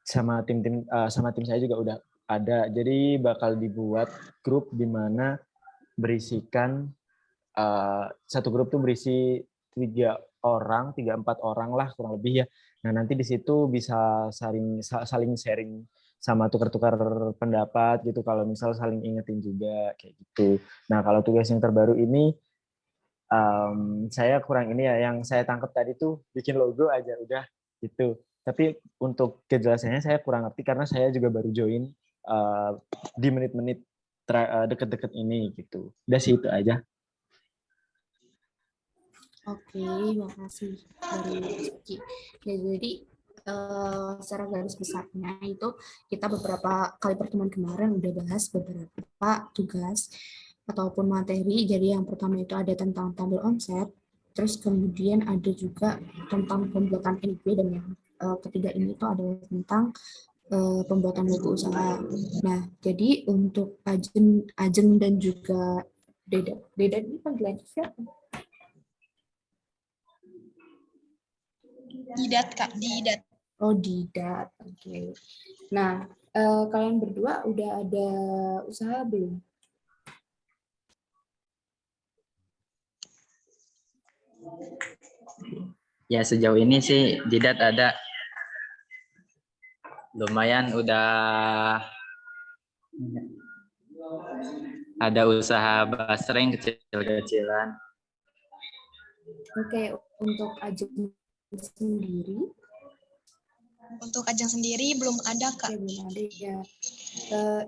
sama tim saya juga udah ada. Jadi bakal dibuat grup di mana berisikan satu grup tuh berisi 3-4 orang lah kurang lebih ya. Nah nanti di situ bisa saling sharing sama tukar-tukar pendapat gitu, kalau misal saling ingetin juga kayak gitu. Nah kalau tugas yang terbaru ini saya kurang ini ya, yang saya tangkap tadi tuh bikin logo aja udah gitu. Tapi untuk kejelasannya saya kurang ngerti karena saya juga baru join di menit-menit deket-deket ini gitu. Udah sih itu aja. Oke, makasih dari Mas Vicky. Ya, jadi secara garis besarnya itu kita beberapa kali pertemuan kemarin udah bahas beberapa tugas ataupun materi. Jadi yang pertama itu ada tentang tabel omset, terus kemudian ada juga tentang pembuatan NIB, dan yang ketiga ini itu adalah tentang pembuatan logo usaha. Nah, jadi untuk Ajeng dan juga Deda ini panggilan siapa? Didat, Kak. Didat. Oh, Didat. Oke. Nah, kalian berdua udah ada usaha belum? Ya sejauh ini sih Didat ada lumayan udah ada usaha basreng kecil-kecilan. Oke, untuk Ajeng sendiri? Untuk Ajeng sendiri belum ada, Kak. Ya, belum ada ya.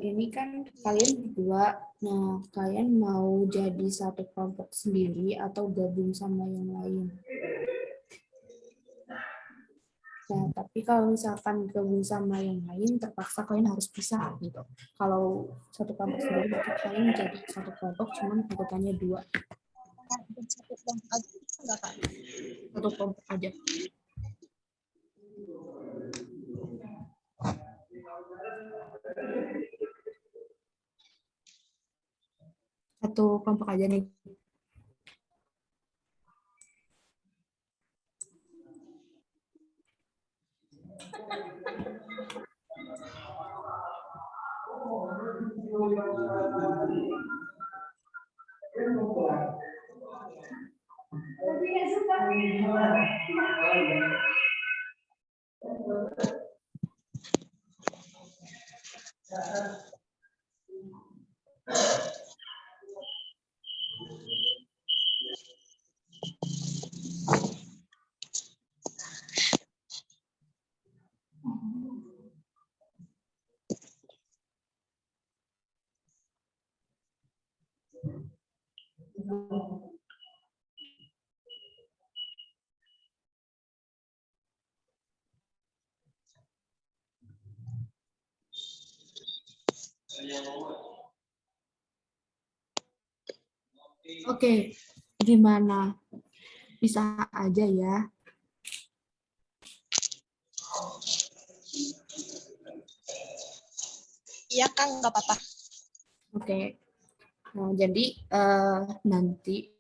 Ini kan kalian berdua, nah kalian mau jadi satu kelompok sendiri atau gabung sama yang lain? Nah, tapi kalau misalkan gabung sama yang lain, terpaksa kalian harus pisah gitu. Kalau satu kelompok sendiri, berarti kalian jadi satu kelompok, cuman anggotanya 2. Satu kelompok aja enggak, Kak? Satu kelompok aja. Satu kelompok aja nih. Oke, gimana? Bisa aja ya. Iya, Kang, nggak apa-apa. Oke. Nah, jadi nanti,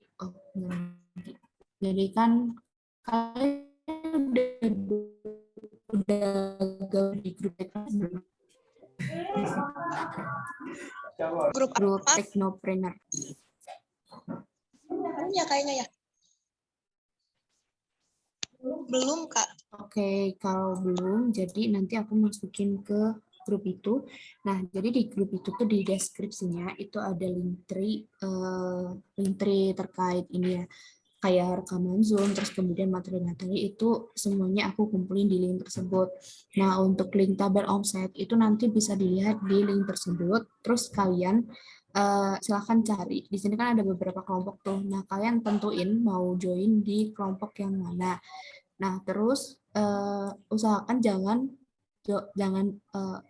jadi kan kalian udah gabung di grup belum? Grup apa? Teknopreneur. Belum ya kayaknya ya. Belum, Kak. Oke, kalau belum, jadi nanti aku masukin ke grup itu. Nah, jadi di grup itu tuh di deskripsinya itu ada link tree terkait ini ya, kayak rekaman Zoom, terus kemudian materi-materi itu semuanya aku kumpulin di link tersebut. Nah, untuk link tabel omset itu nanti bisa dilihat di link tersebut, terus kalian silahkan cari. Di sini kan ada beberapa kelompok tuh. Nah, kalian tentuin mau join di kelompok yang mana. Nah, terus usahakan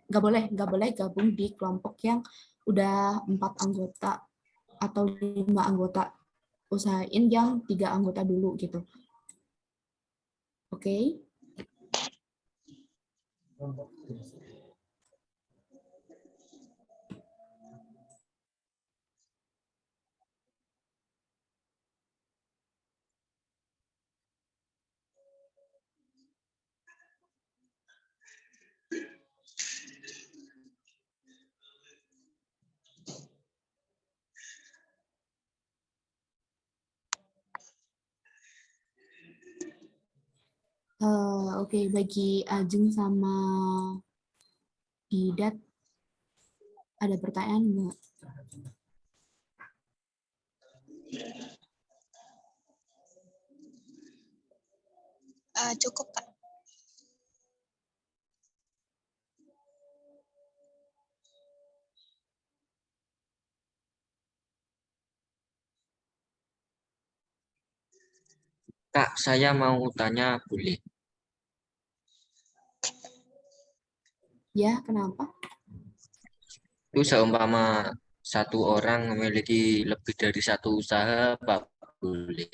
nggak boleh gabung di kelompok yang udah 4 anggota atau 5 anggota. Usahain yang 3 anggota dulu gitu. Oke? Oke, bagi Ajeng sama Didat, ada pertanyaan nggak? Cukup, Kak. Kak, saya mau tanya boleh? Ya, kenapa? Itu seumpama satu orang memiliki lebih dari satu usaha, Pak, boleh?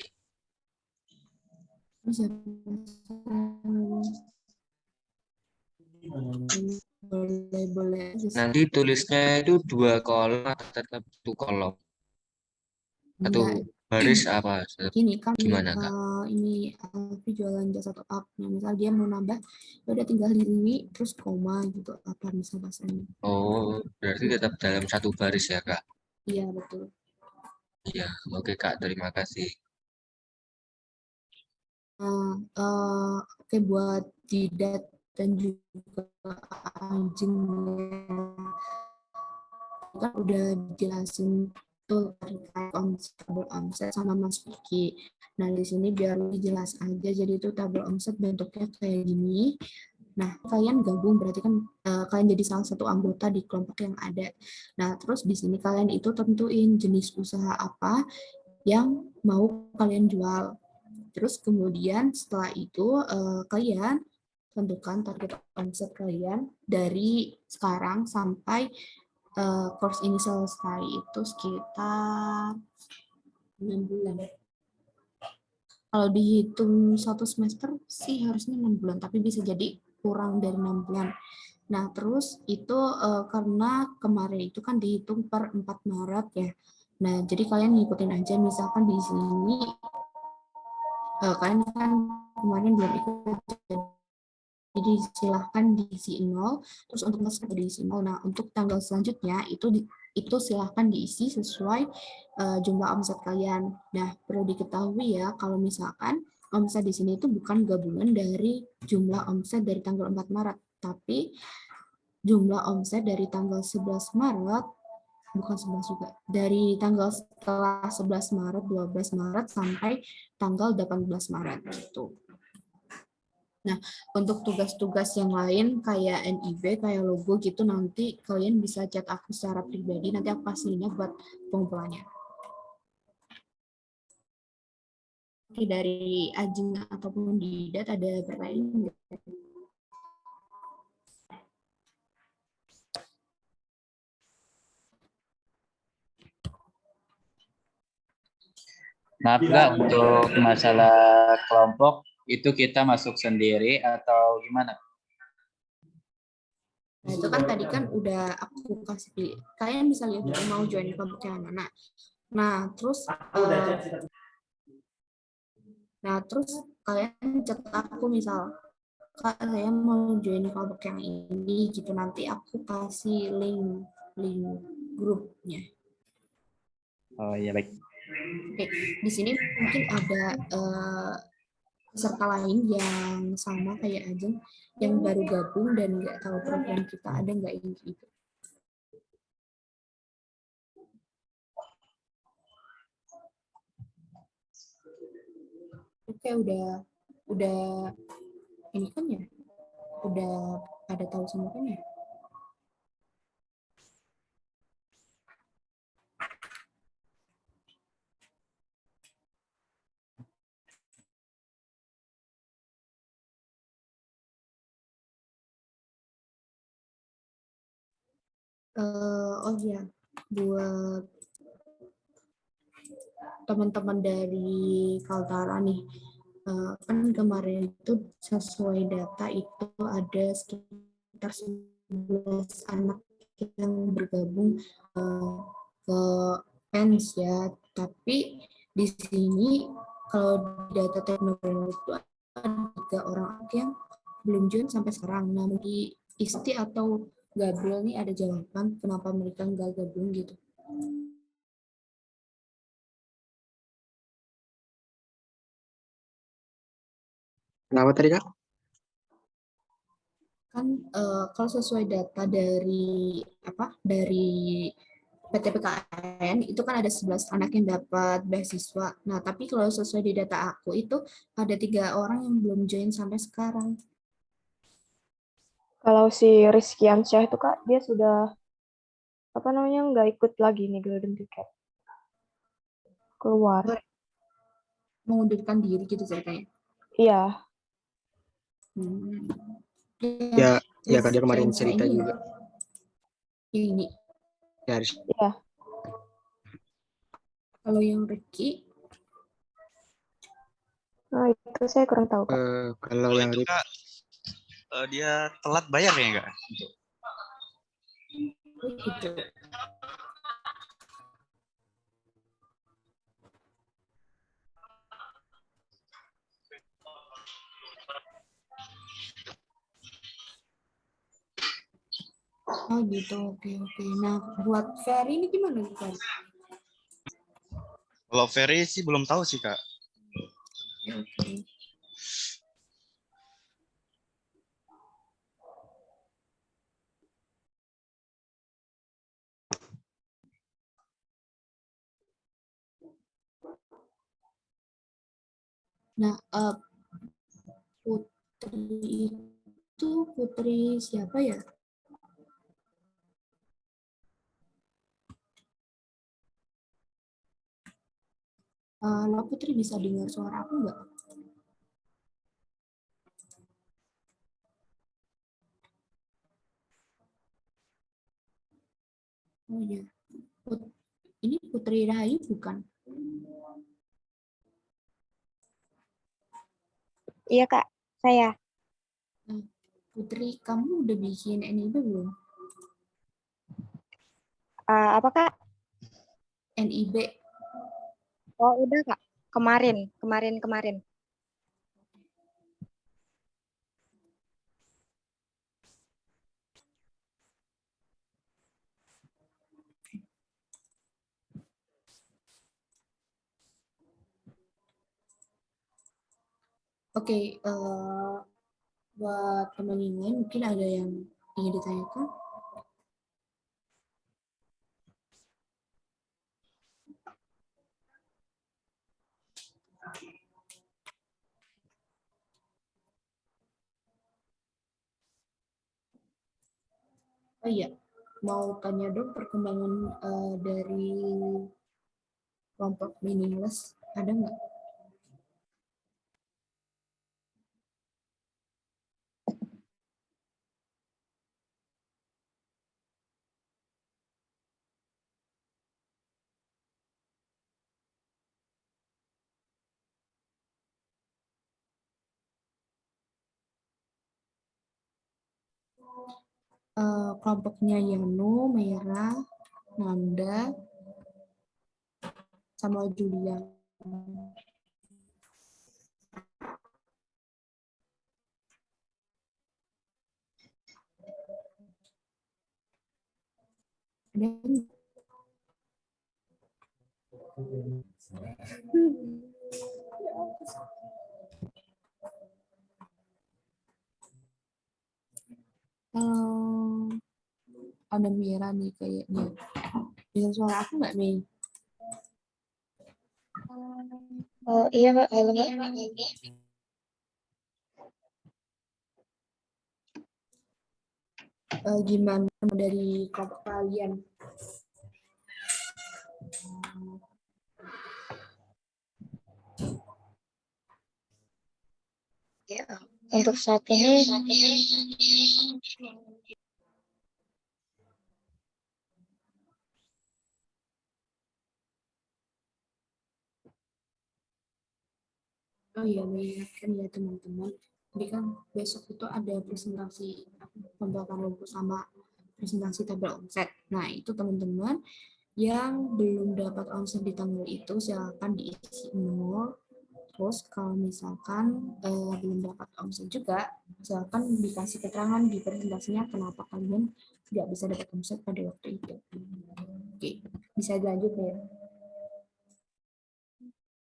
boleh aja sih. Nanti tulisnya itu 2 kolom atau tetap 1 kolom? Enggak, Atau baris apa? gini kan Gimana, Kak? ini Alfi jualan jasa top up. Nah, misal dia mau nambah, ya udah tinggal ini terus koma gitu apa misal bahasanya. Oh, berarti tetap dalam 1 baris ya, Kak? Iya, betul. Iya, oke Kak, terima kasih. Oke, buat Didat dan juga Anjing kan udah dijelasin tuh terkait tabel omset sama Mas Vicky. Nah, di sini biar lebih jelas aja, jadi itu tabel omset bentuknya kayak gini. Nah, kalian gabung berarti kan kalian jadi salah satu anggota di kelompok yang ada. Nah, terus di sini kalian itu tentuin jenis usaha apa yang mau kalian jual. Terus kemudian setelah itu kalian tentukan target omset kalian dari sekarang sampai course ini selesai itu sekitar 6 bulan. Kalau dihitung 1 semester sih harusnya 6 bulan, tapi bisa jadi kurang dari 6 bulan. Nah, terus itu karena kemarin itu kan dihitung per 4 Maret ya. Nah, jadi kalian ngikutin aja, misalkan di sini kalian kan kemarin belum ikut, jadi silahkan diisi 0, terus untuk masuk diisi 0. Nah, untuk tanggal selanjutnya itu silahkan diisi sesuai jumlah omset kalian. Nah, perlu diketahui ya, kalau misalkan omset di sini itu bukan gabungan dari jumlah omset dari tanggal 4 Maret, tapi jumlah omset dari tanggal 11 Maret, bukan 11 juga, dari tanggal setelah 11 Maret, 12 Maret, sampai tanggal 18 Maret gitu. Nah, untuk tugas-tugas yang lain kayak NIB, kayak logo gitu, nanti kalian bisa chat aku secara pribadi, nanti aku kasih linknya buat pengumpulannya. Oke, dari Ajeng ataupun Didat ada pertanyaan nggak? Maaf Kak, untuk masalah kelompok itu kita masuk sendiri atau gimana? Nah, itu kan tadi kan udah aku kasih pilih. Kalian bisa lihat dulu mau join kelompok yang mana. Nah, terus kalian chat aku misal, Kak, saya mau join kelompok yang ini gitu, nanti aku kasih link grupnya. Oh iya baik. Oke, di sini mungkin ada peserta lain yang sama kayak Ajeng yang baru gabung dan nggak tahu program kita, ada nggak yang gitu? Oke, udah ini kan ya, udah pada tahu semua kan ya? Oh iya, buat teman-teman dari Kaltara nih, kan kemarin itu sesuai data itu ada sekitar 11 anak yang bergabung ke PENS ya, tapi di sini kalau di data teknologi itu ada 3 orang yang belum join sampai sekarang. Nah, di Isti atau Gabriel nih ada jawaban kenapa mereka nggak gabung gitu? Kenapa tadi Kak? Kan kalau sesuai data dari PTPKN itu kan ada 11 anak yang dapat beasiswa. Nah, tapi kalau sesuai di data aku itu ada 3 orang yang belum join sampai sekarang. Kalau si Rizky Ansyah itu Kak, dia sudah nggak ikut lagi nih Golden Ticket. Keluar. Mengundurkan diri gitu ceritanya. Iya. Ya kan dia kemarin cerita juga. Ini. Ya, Iya. Kalau yang Ricky, nah itu saya kurang tahu Kak. Kalau yang itu Kak, dia telat bayar ya Kak? Gitu. Oh gitu, oke oke. Nah, buat Ferry ini gimana nih, Ferry? Kalau Ferry sih belum tahu sih, Kak. Oke. Nah, Putri itu Putri siapa ya? Halo Putri, bisa dengar suara aku nggak? Oh iya. Ini Putri Rahayu bukan? Iya Kak, saya. Putri, kamu udah bikin NIB belum? Apa Kak? NIB. Oh udah Kak, kemarin. Oke, buat teman yang lain mungkin ada yang ingin ditanyakan? Oh iya, mau tanya dong perkembangan dari kelompok meaningless, ada nggak? Kelompoknya Yano, Merah, Nanda, sama Julia. Ada nggak? Ada Mira nih kayaknya. Dengar suara aku nggak, Mei? Oh iya Mbak, halo Mbak. Gimana dari kelompok kalian? Ya, untuk saat ini Oh iya, mengingatkan ya teman-teman. Jadi kan besok itu ada presentasi pembuatan logo sama presentasi tabel omset. Nah, itu teman-teman yang belum dapat omset di tanggal itu silakan diisi nol. Terus kalau misalkan belum dapat omset juga, silakan dikasih keterangan di presentasinya kenapa kalian tidak bisa dapat omset pada waktu itu. Oke, bisa dilanjut ya.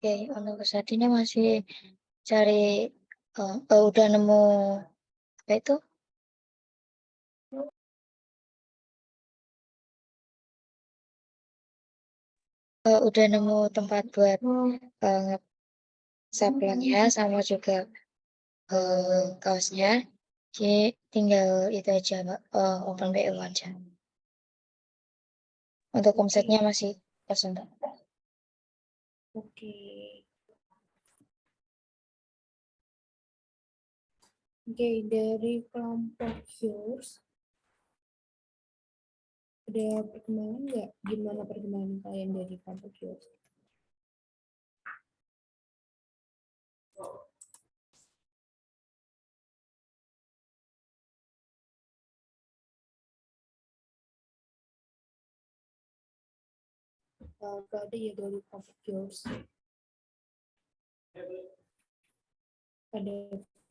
Oke, untuk saat ini masih cari udah nemu apa itu? Udah nemu tempat buat sablonnya sama juga kaosnya. Jadi tinggal itu aja Mbak, open BO aja. Untuk omsetnya masih kosong Mbak. Oke. Oke, dari kelompok yours, ada perkembangan nggak? Gimana perkembangan kalian dari kelompok yours? Gak ada ya dari Public Yours. Ada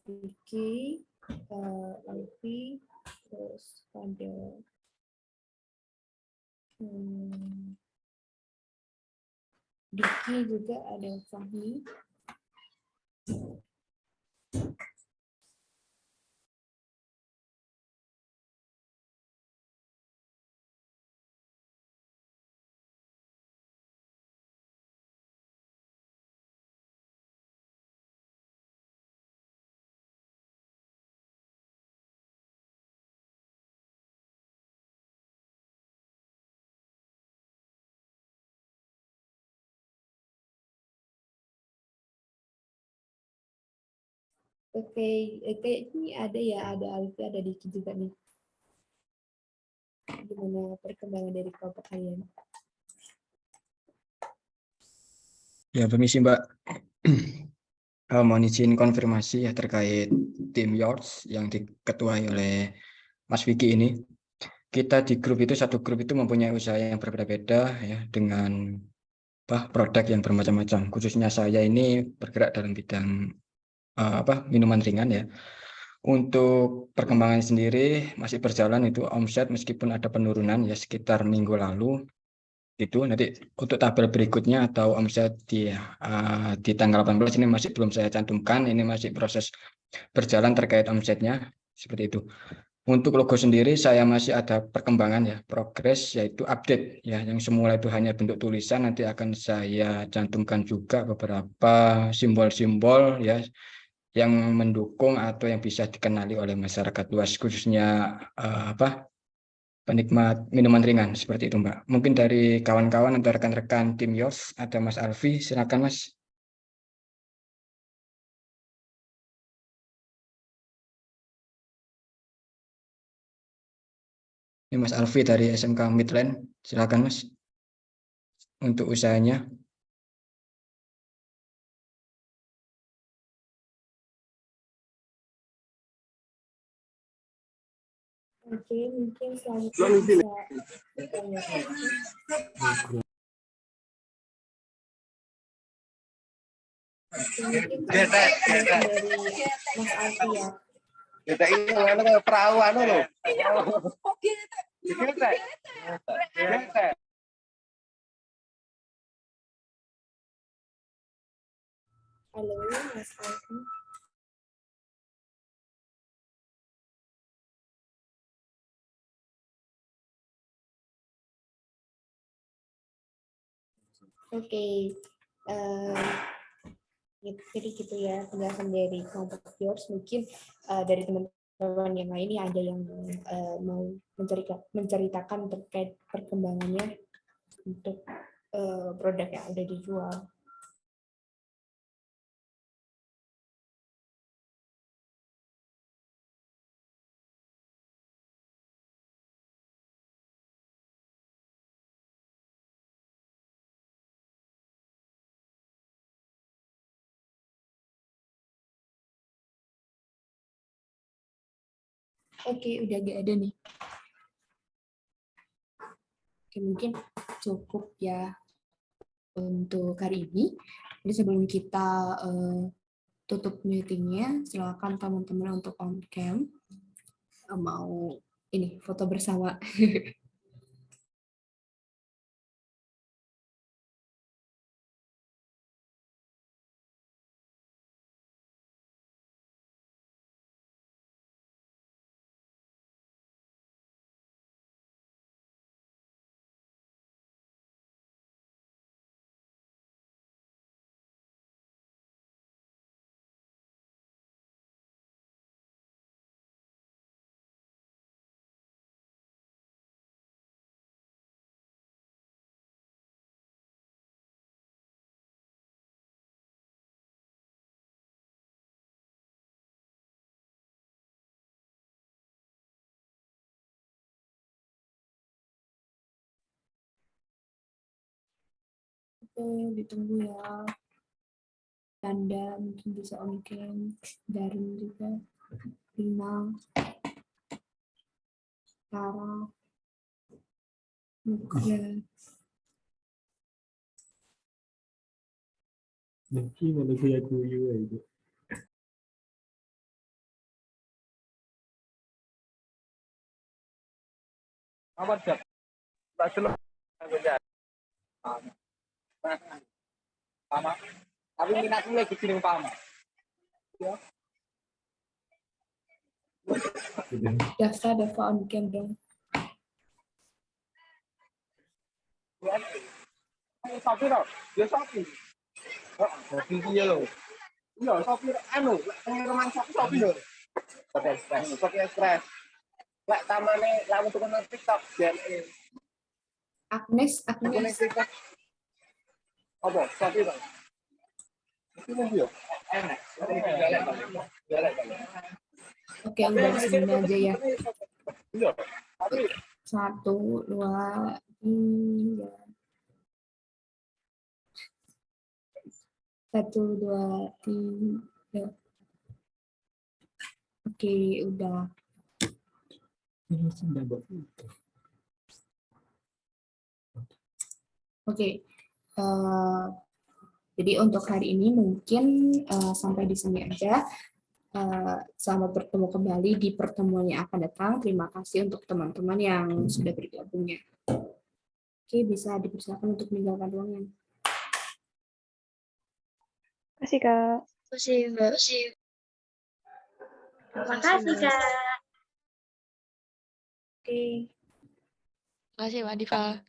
Vicky, Alfi, terus ada Diki juga, ada Fahmi. Oke, ini ada ya, ada Alfi, ada Diki juga nih. Gimana perkembangan dari kelompok kalian? Ya, permisi Mbak. Mohon izin konfirmasi ya terkait tim Yours yang diketuai oleh Mas Vicky ini. Kita di grup itu, satu grup itu mempunyai usaha yang berbeda-beda ya, dengan produk yang bermacam-macam. Khususnya saya ini bergerak dalam bidang minuman ringan ya. Untuk perkembangan sendiri masih berjalan, itu omset meskipun ada penurunan ya sekitar minggu lalu. Itu nanti untuk tabel berikutnya atau omset di tanggal 18 ini masih belum saya cantumkan, ini masih proses berjalan terkait omsetnya seperti itu. Untuk logo sendiri saya masih ada perkembangan ya, progres, yaitu update ya, yang semula itu hanya bentuk tulisan, nanti akan saya cantumkan juga beberapa simbol-simbol ya yang mendukung atau yang bisa dikenali oleh masyarakat luas, khususnya penikmat minuman ringan seperti itu Mbak. Mungkin dari kawan-kawan atau rekan-rekan tim Yours ada Mas Alfi, silakan Mas. Ini Mas Alfi dari SMK Midland, silakan Mas untuk usahanya. Oke, mungkin selanjutnya bisa dari Mas Alfi ya. Kita ini mana perawan loh. Halo, Mas Alfi. Oke, jadi gitu ya penjelasan dari kelompok Yours. Mungkin dari teman-teman yang lain ada yang mau menceritakan terkait perkembangannya untuk produk yang udah dijual. Oke, udah gak ada nih. Oke, mungkin cukup ya untuk hari ini. Jadi sebelum kita tutup meetingnya, silakan teman-teman untuk on cam mau ini foto bersama. Oke, ditunggu ya. Tanda mungkin bisa on cam, Darin juga, Rina, Tara, Nugra. Gimana guyu aja. Apa jam? Tak celok. Pama. Tapi minatmu lagi jeneng Pama. Ya. Daftar on cam dong. Sopi tau? Ya Sopi. Sopi dia lo. Iya, Sopi anu, pengiriman Sopi lho. Sopi Express. Lek tamane lamun tuku nang TikTok JNE. Agnes. TikTok. Apa? Sopi tau? Itu mau dia. Enak. Oke, udah segini aja ya. Iya. Tapi 1, 2, 3. 1, 2, 3. Oke, udah. Oke. Jadi untuk hari ini mungkin sampai di sini aja. Selamat bertemu kembali di pertemuan yang akan datang. Terima kasih untuk teman-teman yang sudah bergabungnya. Oke, bisa dipersilakan untuk meninggalkan ruangan. Terima kasih, Kak. Terima kasih, Kak. Oke. Terima kasih, Mbak Diva.